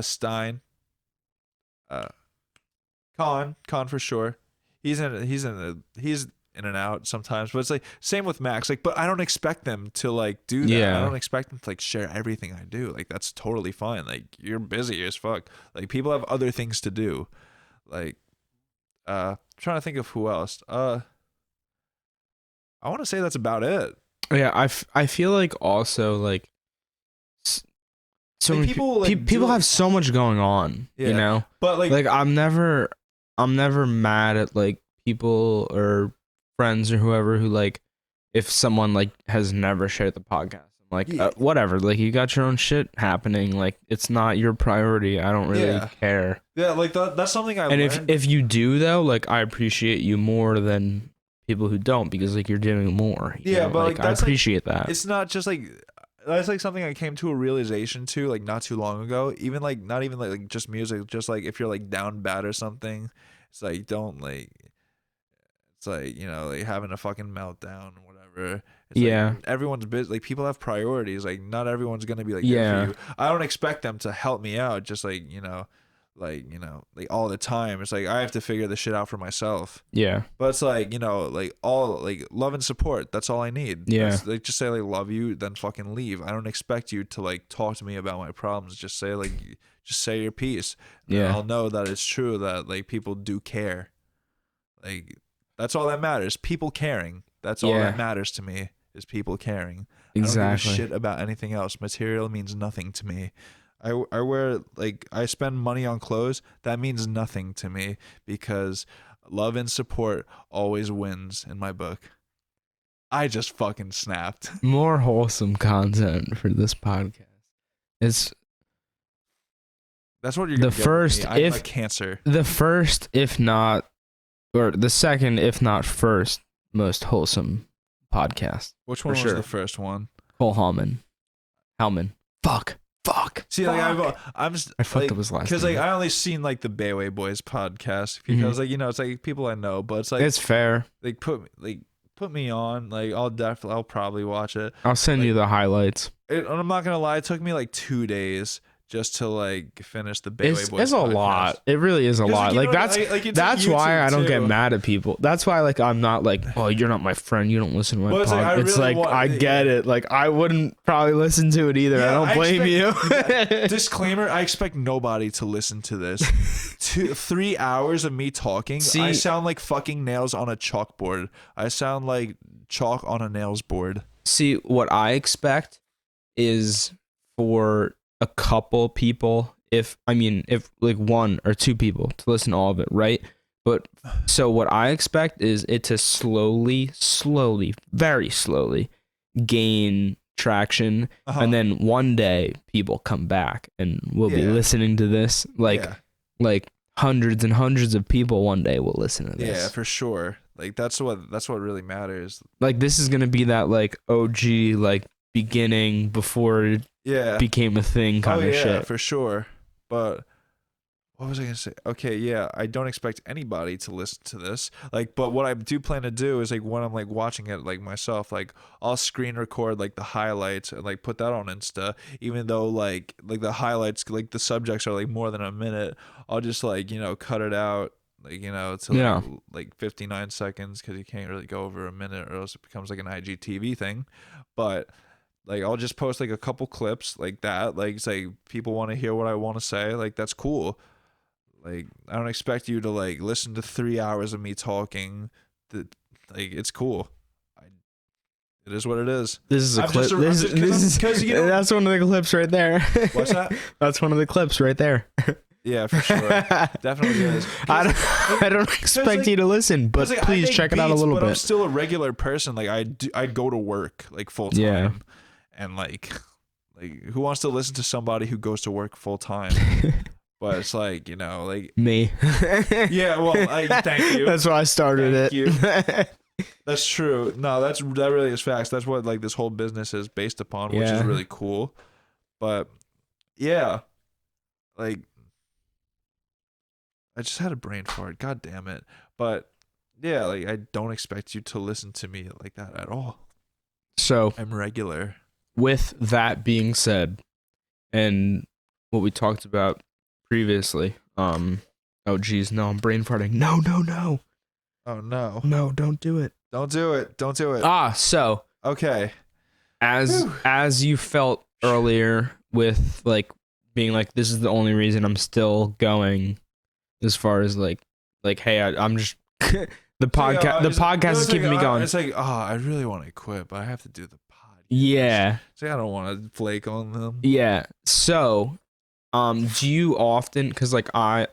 Stine, Con for sure. He's in and out sometimes, but it's like same with Max. Like, but I don't expect them to like do that. Yeah. I don't expect them to like share everything I do. Like that's totally fine. Like you're busy as fuck. Like people have other things to do. Like, trying to think of who else. I want to say that's about it. Yeah, I feel like also like so Like, many people, like, people do, have like- so much going on, Yeah. you know? But Like I'm never mad at like people or friends or whoever who like if someone like has never shared the podcast. I'm like Yeah. whatever, like you got your own shit happening, like it's not your priority. I don't really Yeah. care. yeah, like that's something I And learned. if you do though, like I appreciate you more than people who don't because like you're doing more. You Yeah, know? but, like, I that's, like, appreciate that. it's not just like that's like something I came to a realization to like not too long ago. Even like not even like just music, just like if you're like down bad or something, it's like don't like it's like, you know, like having a fucking meltdown or whatever. It's Yeah. like everyone's busy. Like people have priorities. Like not everyone's gonna be like Yeah. there for you. I don't expect them to help me out just like, like all the time. It's like I have to figure this shit out for myself. Yeah. But it's like, like all like love and support. That's all I need. Yeah. Like just say like love you, then fucking leave. I don't expect you to like talk to me about my problems. Just say your piece. And Yeah. I'll know that it's true that like people do care. Like that's all that matters. People caring. That's all Yeah. that matters to me is people caring. I Exactly. don't give a shit about anything else. Material means nothing to me. I wear like I spend money on clothes. That means nothing to me because love and support always wins in my book. I just fucking snapped. More wholesome content for this podcast. It's That's what you're The gonna get with first, me. I'm if- a Cancer. the first, if not, or the second, if not first, most wholesome podcast. Which one for was sure. the first one? Cole Hallman. Fuck. See, like Fuck. I'm just I fucked like, up his last because name. like I only seen like the Bayway Boys podcast because like it's like people I know, but it's like It's fair. like put me on, like I'll probably watch it. I'll send you the highlights. And I'm not gonna lie, it took me like 2 days just to like finish the Bayway It's Boys a podcast. lot. It really is a 'Cause, lot. you Like know, that's like, it's that's on why YouTube, I don't get too. mad at people. That's why like I'm not like, oh, you're not my friend. You don't listen to my But it's like, I podcast. It's really like want- I get it. Like I wouldn't probably listen to it either. I Yeah, don't blame you. Disclaimer: I expect nobody to listen to this. 3 hours of me talking. See- I sound like fucking nails on a chalkboard. I sound like chalk on a nails board. See, what I expect is for a couple people, if like one or two people to listen to all of it, right? But so what I expect is it to slowly, very slowly gain traction. Uh-huh. And then one day people come back and we'll be Yeah. listening to this. Yeah. Like hundreds and hundreds of people one day will listen to this. Yeah, for sure. Like that's what really matters. Like this is gonna be that like OG like beginning before it Yeah. became a thing kind of shit. for sure. But what was I gonna say? Okay, yeah, I don't expect anybody to listen to this. Like, but what I do plan to do is like when I'm like watching it like myself, like I'll screen record like the highlights and like put that on Insta. Even though like the highlights, like the subjects are like more than a minute, I'll just like cut it out. Like to like 59 seconds because you can't really go over a minute or else it becomes like an IGTV thing. But like I'll just post like a couple clips like that. Like say people want to hear what I want to say. Like that's cool. Like I don't expect you to like listen to 3 hours of me talking. Like it's cool. It is what it is. This is a I'm clip. just- 'cause, you know- That's one of the clips right there. What's that? That's one of the clips right there. Yeah, for sure. Definitely is. I don't expect like- you to listen, but 'Cause, like, I please make check it out a beats, little but I'm bit. still a regular person. Like I'd go to work like full time. Yeah. And like who wants to listen to somebody who goes to work full time? But it's like like Me. yeah. Well, thank you. That's why I started Thank it. That's true. No, that really is facts. That's what like this whole business is based upon, which is Yeah. really cool. But yeah, like I just had a brain fart. God damn it. But yeah, like I don't expect you to listen to me like that at all. So, I'm regular. with that being said, and what we talked about previously, oh geez, no, I'm brain farting. No. Oh no. No, don't do it. Don't do it. Don't do it. So Okay. as you felt earlier with like being like, this is the only reason I'm still going, as far as like hey, I'm just The podcast. The It's podcast is keeping me going. It's like, oh, I really want to quit, but I have to do the podcast. Yeah. It's like I don't want to flake on them. Yeah. So, do you often? Because like I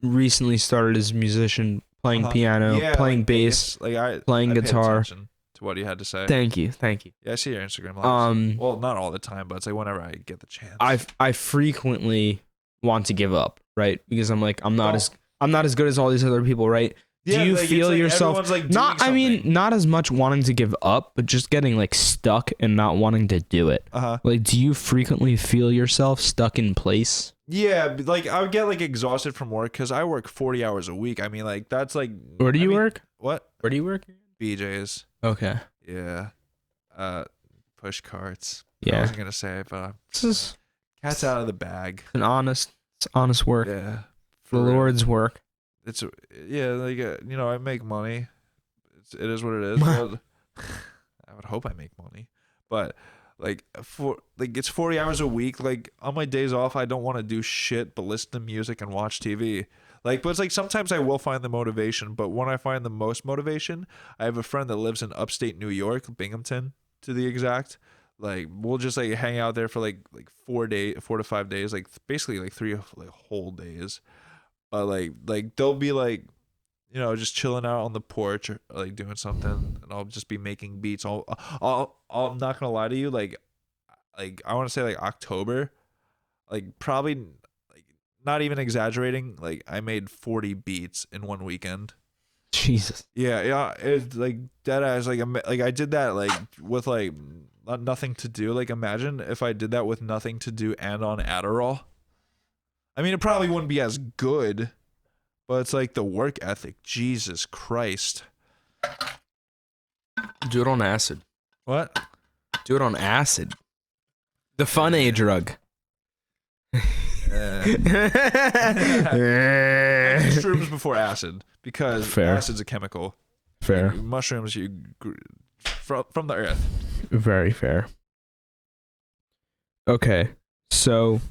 recently started as a musician, playing piano, playing bass, playing guitar. Attention to what you had to say. Thank you. Yeah, I see your Instagram lives. Well, not all the time, but it's like whenever I get the chance. I frequently want to give up, right? Because I'm like I'm not as good as all these other people, right? Yeah, do you like, feel like yourself like not? I mean, not as much wanting to give up, but just getting like stuck and not wanting to do it. Like, do you frequently feel yourself stuck in place? Yeah, like I would get like exhausted from work because I work 40 hours a week. I mean, like that's like. Where do you work? What? Where do you work? BJ's. Okay. Yeah. Push carts. Yeah. I wasn't gonna say it, but This is cat's out of the bag. it's honest work. Yeah. The Lord's work. It's like I make money. It is what it is. But I would hope I make money, but like it's 40 hours a week. Like on my days off, I don't want to do shit but listen to music and watch TV. Like, but it's like sometimes I will find the motivation, but when I find the most motivation, I have a friend that lives in upstate New York, Binghamton to the exact. Like we'll just like hang out there for like 4 to 5 days, like basically like 3 like whole days. Like they'll be like, just chilling out on the porch or like doing something, and I'll just be making beats. I'm not gonna lie to you, like I want to say like October, like probably like not even exaggerating, like I made 40 beats in one weekend. Jesus. Yeah, it's like dead ass. Like I did that like with like nothing to do. Like imagine if I did that with nothing to do and on Adderall. I mean, it probably wouldn't be as good, but it's like the work ethic. Jesus Christ. Do it on acid. What? Do it on acid. The fun A drug. Mushrooms before acid, because Fair. acid's a chemical. Fair. Mushrooms from the earth. Very fair. Okay, so...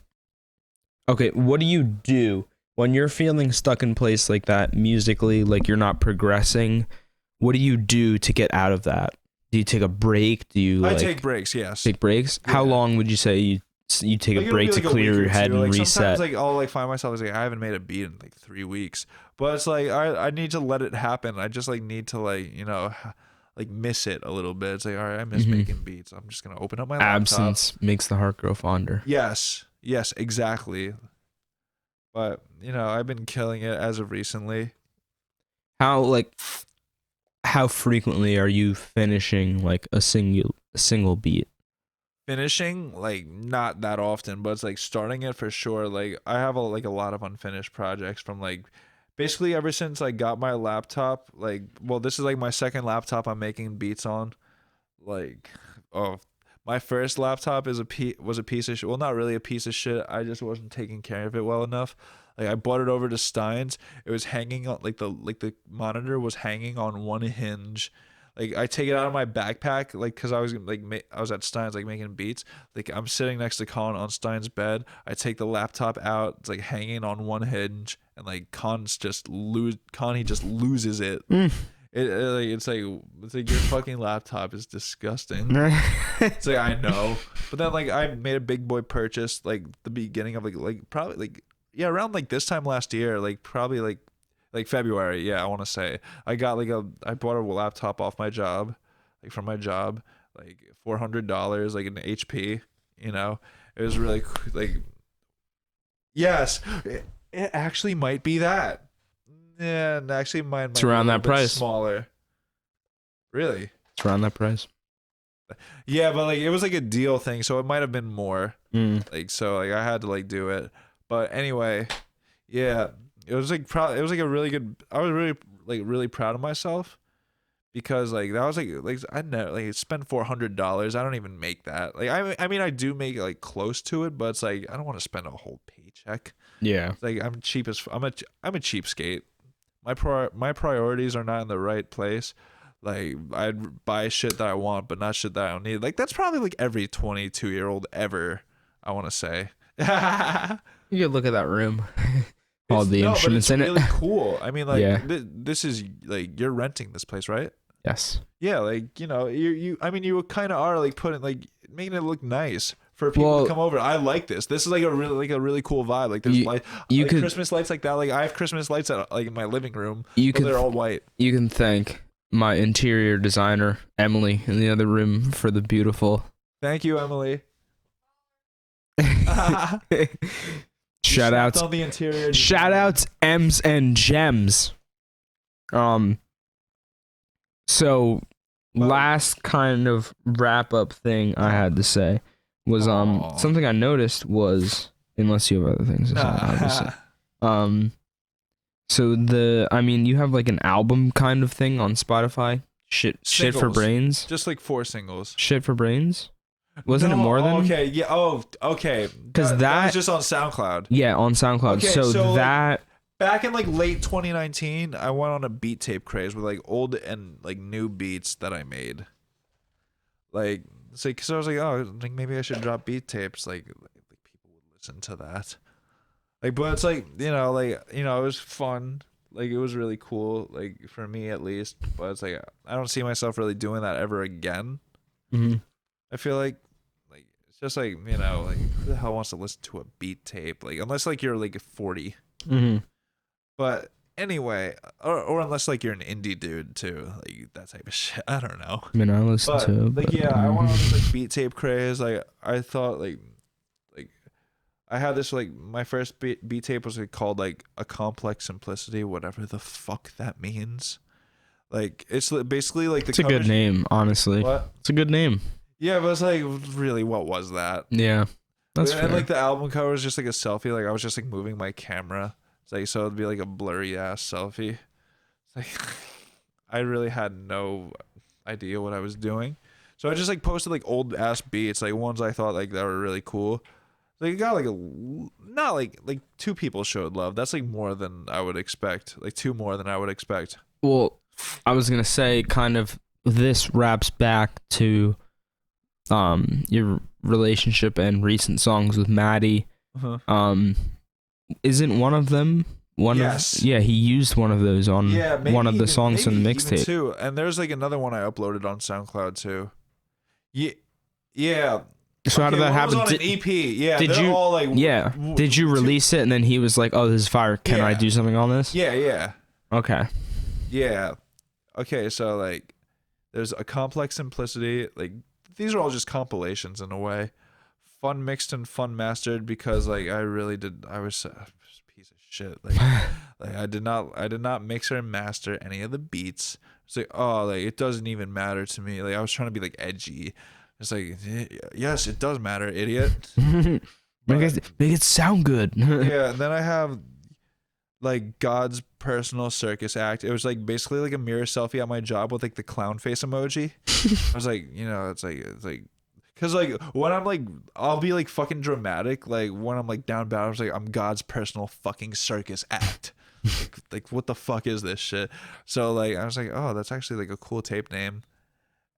Okay, what do you do when you're feeling stuck in place like that musically, like you're not progressing? What do you do to get out of that? Do you take a break? Do you I take breaks, yes. Take breaks? Yeah. How long would you say you take Like, a break it'll to be like clear week or your head two. and like, reset? Sometimes like I'll like find myself like I haven't made a beat in like 3 weeks, but it's like I need to let it happen. I just like need to like like miss it a little bit. It's like, all right, I miss making beats. I'm just gonna open up my laptop. Absence makes the heart grow fonder. Yes, exactly. But I've been killing it as of recently. How frequently are you finishing like a single beat? Finishing, like, not that often, but it's like starting it for sure. Like I have a lot of unfinished projects from like basically ever since I got my laptop. Like, well, this is like my second laptop I'm making beats on. Like, my first laptop was a piece of shit. Well, not really a piece of shit. I just wasn't taking care of it well enough. Like I brought it over to Stine's. It was hanging on the monitor was hanging on one hinge. Like I take it out of my backpack, like because I was at Stine's like making beats. Like I'm sitting next to Colin on Stine's bed. I take the laptop out. It's like hanging on one hinge, and like Connie just loses it. It's like your fucking laptop is disgusting. It's like I know, but then like I made a big boy purchase like the beginning of like probably like around like this time last year, like probably like February. Yeah, I want to say I bought a laptop off my job, like from my job, like $400, like an HP. It was really like yes, it actually might be that. Yeah, and actually mine might It's around be a that little bit price. smaller. Really? It's around that price. Yeah, but like it was like a deal thing, so it might have been more. Mm. So I had to like do it. But anyway, yeah, it was like it was like a really good. I was really proud of myself because like that was like I never like spend $400. I don't even make that. Like I mean I do make like close to it, but it's like I don't want to spend a whole paycheck. Yeah. Like I'm a cheapskate. My priorities are not in the right place. Like I'd buy shit that I want, but not shit that I don't need. Like that's probably like every 22-year-old ever. I want to say. You could look at that room. all the instruments but in it's really it. cool. I mean, like, Yeah. this is like you're renting this place, right? Yes. Yeah, like you. I mean, you kind of are like putting like making it look nice for people to come over. I like this. This is like a really cool vibe. Like there's light, you like could Christmas lights like that. Like I have Christmas lights at like in my living room. You They're all white. You can thank my interior designer Emily in the other room for the beautiful. Thank you, Emily. Shout outs on the interior. Shout outs M's and Gems. So last kind of wrap up thing I had to say was something I noticed was, unless you have other things to say, obviously. So you have like an album kind of thing on Spotify. Shit for Singles. Brains. Just like 4 singles. Shit for Brains. Wasn't it more than? Okay, yeah. Oh, okay. Because that was just on SoundCloud. Yeah, on SoundCloud. Okay, so that. Back in like late 2019, I went on a beat tape craze with like old and like new beats that I made. Like, it's like, cause I was like, oh, like maybe I should drop beat tapes. Like people would listen to that. Like, but it's like, it was fun. Like, it was really cool. Like for me at least. But it's like, I don't see myself really doing that ever again. Mm-hmm. I feel like it's just like, like who the hell wants to listen to a beat tape? Like, unless like you're like 40. Mm-hmm. But anyway, or unless like you're an indie dude too, like that type of shit. I don't know. I mean, I listen But, to. Like, yeah, I went on this like beat tape craze. Like I thought like I had this like my first beat tape was like called like A Complex Simplicity, whatever the fuck that means. Like it's basically like the. It's a good name, honestly. What? It's a good name. Yeah, but it's like really, what was that? Yeah, that's fair. And like the album cover was just like a selfie. Like I was just like moving my camera. It's like so it'd be like a blurry ass selfie. It's like I really had no idea what I was doing. So I just like posted like old ass beats, like ones I thought like that were really cool. Like it got like not like 2 people showed love. That's like more than I would expect. Like 2 more than I would expect. Well, I was gonna say kind of this wraps back to your relationship and recent songs with Maddie. Uh-huh. Isn't one of them Yes. he used one of those on one of the songs on the mixtape too. And there's like another one I uploaded on SoundCloud too. Yeah. So how did that happen? Was on an EP. Yeah. Did you all like? Yeah. Did you release it and then he was like, "Oh, this is fire. Can I do something on this?" Yeah. Okay. Yeah. Okay. So like, there's A Complex Simplicity. Like these are all just compilations in a way. Fun mixed and fun mastered because like I was a piece of shit. Like like I did not mix or master any of the beats. It's like, oh, like it doesn't even matter to me. Like I was trying to be like edgy. It's like, yes, it does matter, idiot. Make it sound good. Yeah, and then I have like God's personal circus act. It was like basically like a mirror selfie at my job with like the clown face emoji. I was like, it's like because like when I'm like, I'll be like fucking dramatic. Like when I'm like down bad, I was like, I'm God's personal fucking circus act. like what the fuck is this shit? So like I was like, oh, that's actually like a cool tape name.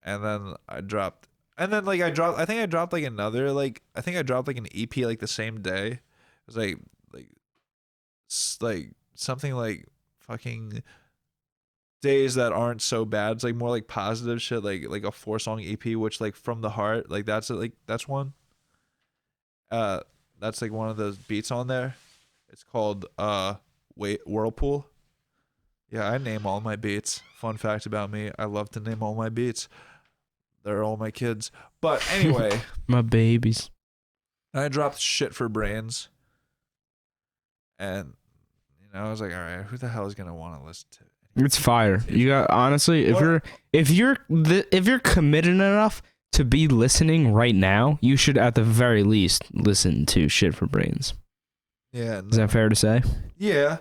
And then I dropped like I think I dropped like another like I think I dropped like an EP like the same day. It was like something like fucking days that aren't so bad. It's like more like positive shit, like a 4-song EP, which like From the Heart, like that's one. That's like one of those beats on there. It's called Whirlpool. Yeah, I name all my beats. Fun fact about me, I love to name all my beats. They're all my kids. But anyway. My babies. I dropped Shit for Brains. And I was like, all right, who the hell is gonna want to listen to it? It's fire. You got honestly, if you're committed enough to be listening right now, you should at the very least listen to Shit for Brains. Yeah. Is that fair to say? Yeah.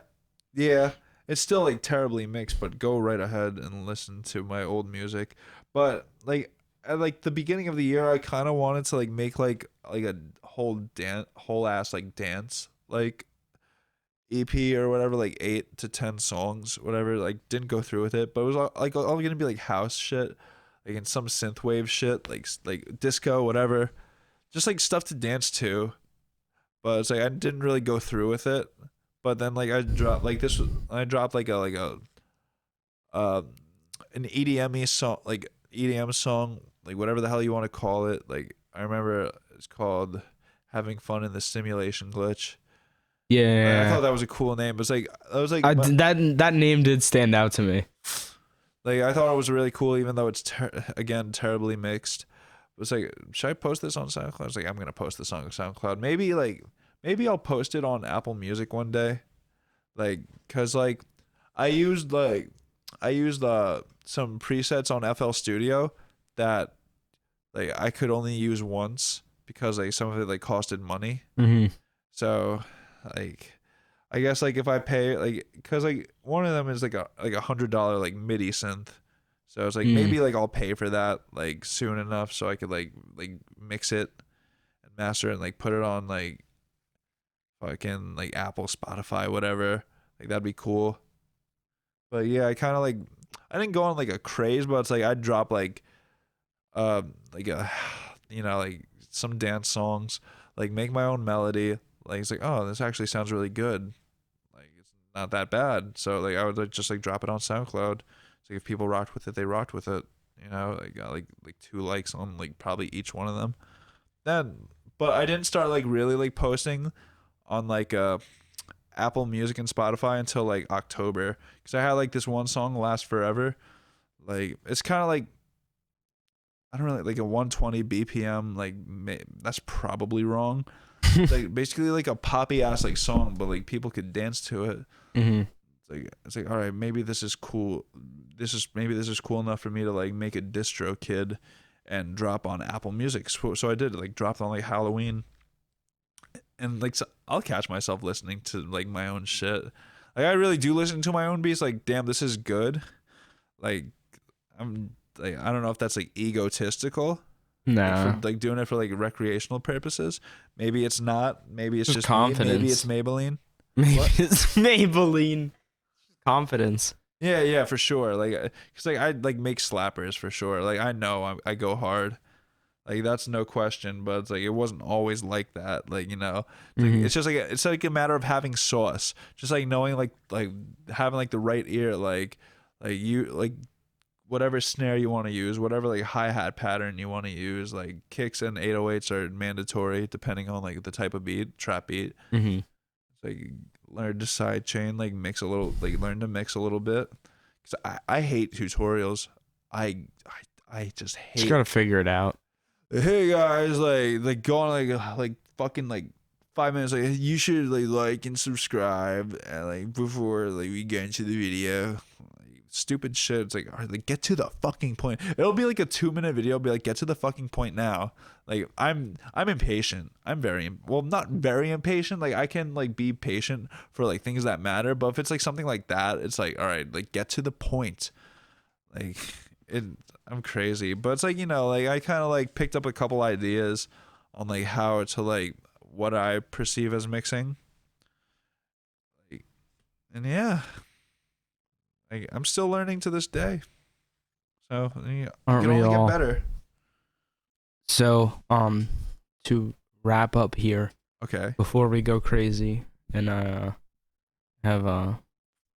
It's still like terribly mixed, but go right ahead and listen to my old music. But like at like the beginning of the year, I kind of wanted to like make like a whole ass like dance like EP or whatever, like 8 to 10 songs, whatever. Like didn't go through with it, but it was all gonna be like house shit, like in some synthwave shit, like disco, whatever, just like stuff to dance to. But it's like I didn't really go through with it. but then like I dropped like this. I dropped like an EDM song, like EDM song, like whatever the hell you want to call it. Like I remember it's called "Having Fun in the Simulation Glitch." I thought Yeah. that was a cool name. But it's like I was like That name did stand out to me. like I thought it was really cool, even though it's again terribly mixed. It was like, should I post this on SoundCloud? I was like, I'm gonna post this on SoundCloud. Maybe I'll post it on Apple Music one day. Like, cause like I used some presets on FL Studio that like I could only use once because like some of it like costed money. Mm-hmm. So like I guess like if I pay like cause like one of them is like $100 like MIDI synth. So it's like maybe like I'll pay for that like soon enough so I could like mix it and master it and like put it on like fucking like Apple, Spotify, whatever. Like that'd be cool. But yeah, I kind of like I didn't go on like a craze, but it's like I'd drop like a like some dance songs, like make my own melody. Like it's like, oh, this actually sounds really good. Like it's not that bad. So like I would like, just like drop it on SoundCloud. So if people rocked with it, they rocked with it. Like got like 2 likes on like probably each one of them. Then but I didn't start like really like posting on like Apple Music and Spotify until like October because I had like this one song Last Forever. Like it's kind of like I don't know like a 120 BPM like that's probably wrong. It's like basically like a poppy ass like song, but like people could dance to it. Mm-hmm. It's like all right, maybe this is cool. Maybe this is cool enough for me to like make a distro kid and drop on Apple Music. So I did like dropped on like Halloween. And like so I'll catch myself listening to like my own shit. Like I really do listen to my own beats. Like damn, this is good. Like I'm like I don't know if that's like egotistical. Nah. For like doing it for like recreational purposes. Maybe it's not. Maybe it's just confidence. Me. Maybe it's Maybelline. Maybe What? it's Maybelline. Confidence. Yeah, for sure. Like, cause like I like make slappers for sure. Like I know I go hard. Like that's no question. But it's like it wasn't always like that. Like it's just like it's like a matter of having sauce. Just like knowing like having like the right ear. Like you like whatever snare you want to use, whatever like hi-hat pattern you want to use. Like kicks and 808s are mandatory depending on like the type of beat, trap beat. Mm-hmm. It's like learn to side chain, like mix a little, like learn to mix a little bit. Cause I hate tutorials. I just hate. Just gotta figure it out. Hey guys, like go on like fucking like 5 minutes. Like you should like and subscribe and like before like we get into the video. Stupid shit. It's like, all right, like get to the fucking point. It'll be like a 2-minute video. It'll be like, get to the fucking point now. Like I'm impatient. I'm not very impatient. Like I can like be patient for like things that matter. But if it's like something like that, it's like, all right, like get to the point. Like I'm crazy. But it's like, like I kind of like picked up a couple ideas on like how to like what I perceive as mixing. Like, and yeah. I'm still learning to this day. So yeah, Aren't can we only all? get better. So, to wrap up here, Okay. before we go crazy and have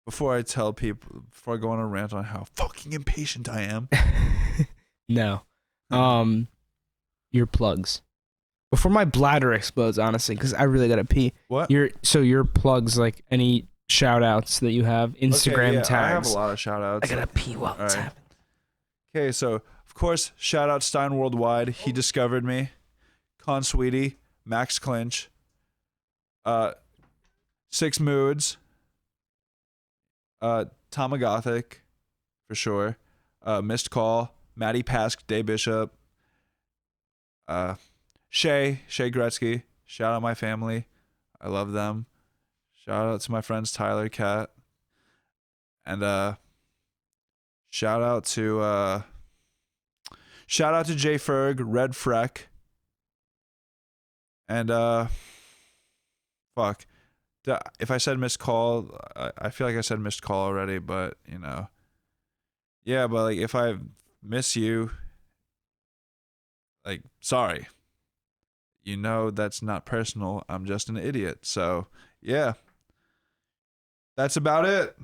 Before I go on a rant on how fucking impatient I am. no, your plugs. Before my bladder explodes, honestly, because I really gotta pee. What? Your plugs, like any shout outs that you have, Instagram Okay, yeah, tags. I have a lot of shout outs. I gotta pee while it's right. happening. Okay, so of course, shout out Stine Worldwide. He discovered me. Con Sweetie, Max Clinch, Six Moods, Tomagothic, for sure. Missed Call, Maddie Pask, Day Bishop, Shay Gretzky. Shout out my family. I love them. Shout out to my friends Tyler, Kat, and shout out to Jay Ferg, Red Freck, and fuck. If I said missed call, I feel like I said missed call already, but yeah, but like if I miss you, like sorry. That's not personal. I'm just an idiot. So yeah. That's about it.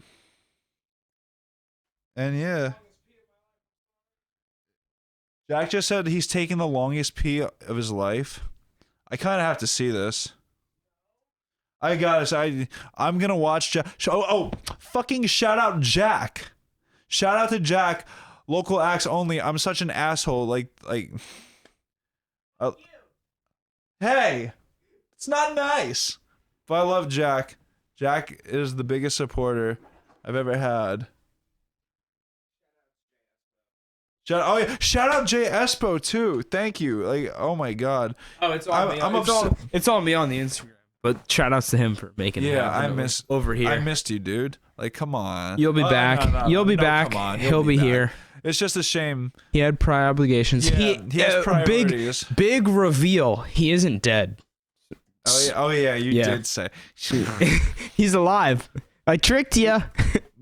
And yeah. Jack just said he's taking the longest pee of his life. I kind of have to see this. I got it. I'm going to watch Jack. Fucking shout out Jack. Shout out to Jack. Local acts only. I'm such an asshole. Hey, it's not nice. But I love Jack. Jack is the biggest supporter I've ever had. Shout out Jay Espo too. Thank you. Like, oh my god. Oh, it's all me. It's all me on the Instagram. But shout outs to him for making it happen over here. I missed you, dude. Like, come on. You'll be back. You'll be back. Come on. He'll be here. It's just a shame. He had prior obligations. Yeah, he has priorities. Big reveal. He isn't dead. Oh yeah, you did say. He's alive. I tricked you.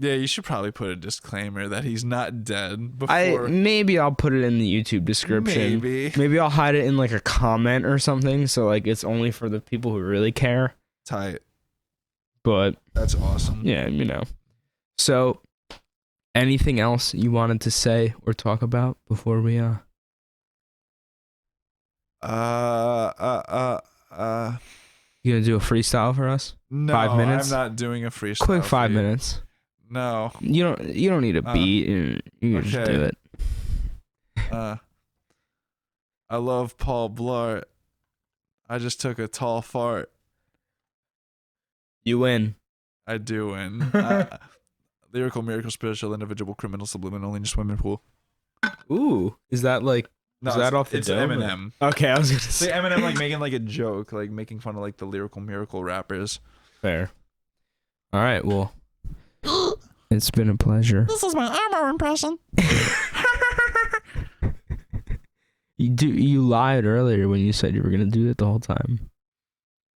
Yeah, you should probably put a disclaimer that he's not dead before. Maybe I'll put it in the YouTube description. Maybe I'll hide it in like a comment or something, so like it's only for the people who really care. Tight. But that's awesome. Yeah, you know. So, anything else you wanted to say or talk about before we You gonna do a freestyle for us? No, 5 minutes. I'm not doing a freestyle. Quick 5 minutes. No. You don't need a beat. You can just do it. I love Paul Blart. I just took a tall fart. You win. I do win. Lyrical, miracle, spiritual, individual, criminal, subliminal in your swimming pool. Ooh, is that like? No, is that off the dome? Eminem. Okay, I was gonna say Eminem like making like a joke, like making fun of like the lyrical miracle rappers. Fair. All right, well, it's been a pleasure. This is my Elmo impression. You lied earlier when you said you were gonna do it the whole time.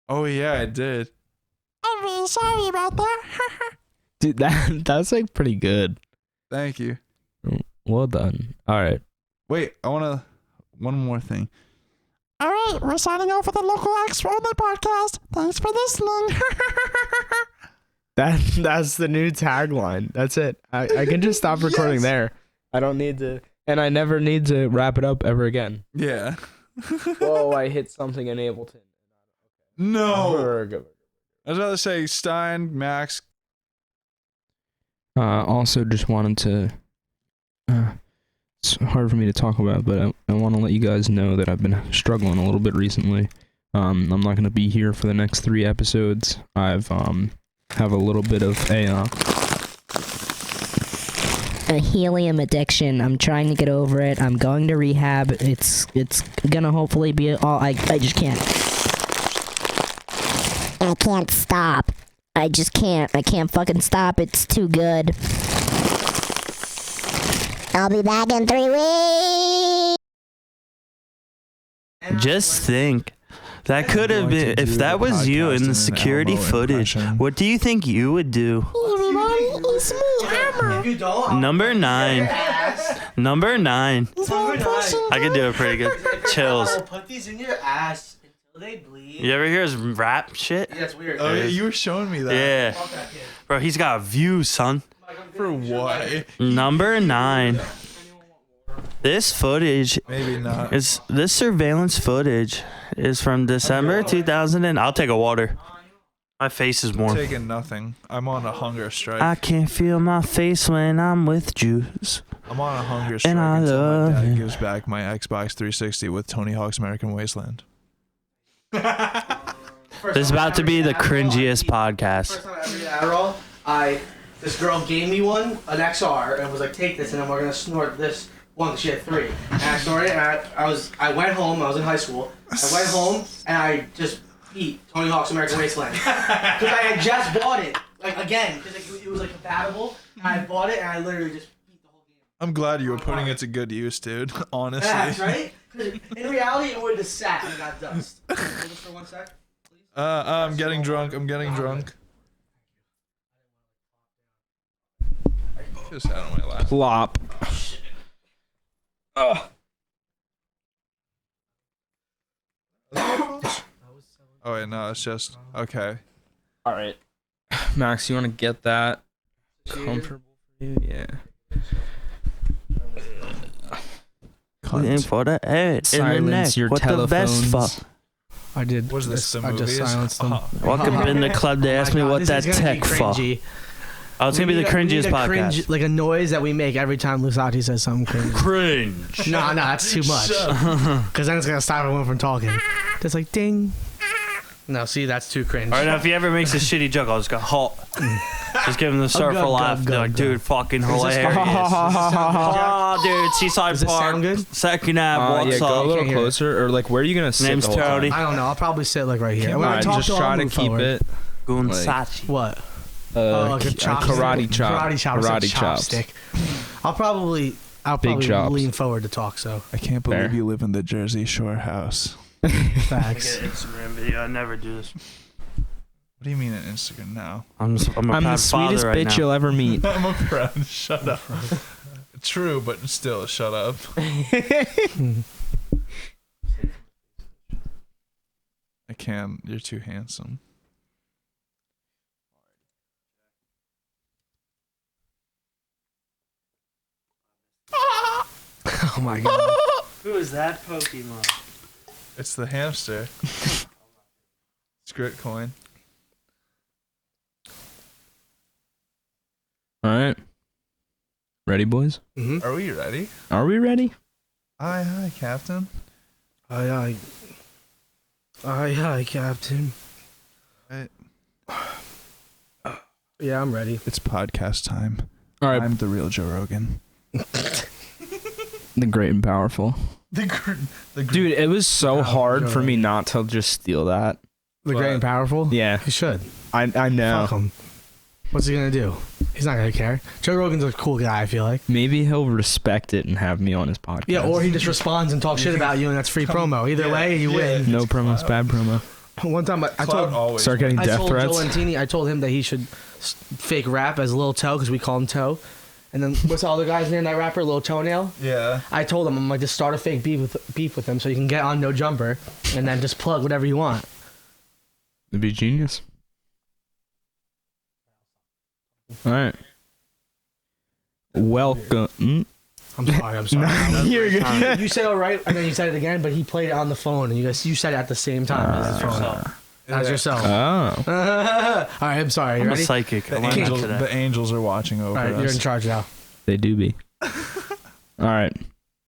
Oh yeah, I did. I'm really sorry about that. Dude, that's like pretty good. Thank you. Well done. All right. Wait, one more thing. All right, we're signing off with the Local Acts Only podcast. Thanks for listening. That's the new tagline. That's it. I can just stop recording there. I don't need to, and I never need to wrap it up ever again. Yeah. Whoa! I hit something in Ableton. No. I was about to say Stine, Max. Also, just wanted to. It's hard for me to talk about, but I want to let you guys know that I've been struggling a little bit recently. I'm not going to be here for the next 3 episodes. I've have a little bit of a helium addiction. I'm trying to get over it. I'm going to rehab. It's gonna hopefully be all. I just can't. I can't stop. I just can't. I can't fucking stop. It's too good. I'll be back in 3 weeks. Just think. That could have been, if that was you in the security footage, what do you think you would do? Hey everybody, it's me, Elmo. If you don't, Number 9. Number 9. I could do it pretty good. Chills. Put these in your ass until they bleed. You ever hear his rap shit? Yeah, it's weird. Oh, yeah, you were showing me that. Yeah. Bro, he's got views, son. For what? Number 9. This footage, maybe not. This surveillance footage is from December 2000. I'll take a water. My face is warm. I'm taking nothing. I'm on a hunger strike. I can't feel my face when I'm with Jews. I'm on a hunger strike until my dad gives back my Xbox 360 with Tony Hawk's American Wasteland. This is about to be the cringiest podcast. First time I ever did Adderall, this girl gave me one, an XR, and was like, take this, and then we're gonna snort this one. She had 3, and I snorted it. And I went home. I was in high school. I went home and I just beat Tony Hawk's American Wasteland because I had just bought it again because it was like compatible. And I bought it and I literally just beat the whole game. I'm glad you were putting it to good use, dude. Honestly. Yeah, right? Because in reality, it would have sat and got dust. Hold this for 1 sec, please. I'm getting drunk. I'm getting drunk. Just out of my lap. Plop. Oh wait, no, it's just okay. All right. Max, you want to get that comfortable for you? Yeah. In for the head, in the Silence neck. your What the best telephones. fuck? I did. Was this the I just movies? silenced them. Walk up in the club, they ask me what that This is gonna tech be for. cringy. Oh, it's gonna be the We need cringiest a podcast. cringe, like a noise that we make every time Lousace says something cringe. Cringe. No, that's too much. Because then it's gonna stop everyone from talking. Just like ding. No, see, that's too cringe. All right, now if he ever makes a shitty joke, I'll just go halt. Just give him the surfer laugh. They're like, dude, fucking hilarious. Oh, dude, Seaside Does it Park. sound good? Second ab, Yeah, what's go a up? little Can't hear it. closer, or like, where are you gonna sit? Name's the whole time? Tony. I don't know. I'll probably sit like right here. When I Alright, talk just to him, try I'll to move keep forward. it. Gunsachi. What? Like a a karate chop. Karate chop. Karate Karate chops. chopstick. I'll probably Big chops. lean forward to talk. So I can't believe Fair. you live in the Jersey Shore house. facts. Instagram video. I never do this. What do you mean an Instagram now? I'm a I'm proud the sweetest father right bitch now. you'll ever meet. I'm a proud. Shut up. True, but still, shut up. I can't. You're too handsome. Oh my god. Who is that Pokemon? It's the hamster. Script coin. All right. Ready, boys? Mm-hmm. Are we ready? Are we ready? Aye, aye, Captain. Aye, Captain. Right. Yeah, I'm ready. It's podcast time. All right. I'm the real Joe Rogan. The great and powerful. The Dude, it was so Wow, hard Joe for me Rogan. not to just steal that. The great and powerful? Yeah, He should. I know. Fuck him. What's he gonna do? He's not gonna care. Joe Rogan's a cool guy, I feel like. Maybe he'll respect it and have me on his podcast. Yeah, or he just responds and talks shit about you, and that's free promo. Either way, you win. No promos, bad promo. One time, I told always. Start getting I death told threats. Jolentini, I told him that he should fake rap as Lil Toe because we call him Toe. And then what's the other guy's name? That rapper, Lil Toenail. Yeah. I told him I'm like just start a fake beef with him so you can get on No Jumper, and then just plug whatever you want. It'd be genius. All right. Welcome. I'm sorry. I'm sorry. You're good. You said all right, and then you said it again, but he played it on the phone, and you said it at the same time as his phone. As yourself. Oh. All right, I'm sorry. You I'm a ready? psychic. I The learned that angels, today. the angels are watching over All right, you're us. in charge now. They do be. All right.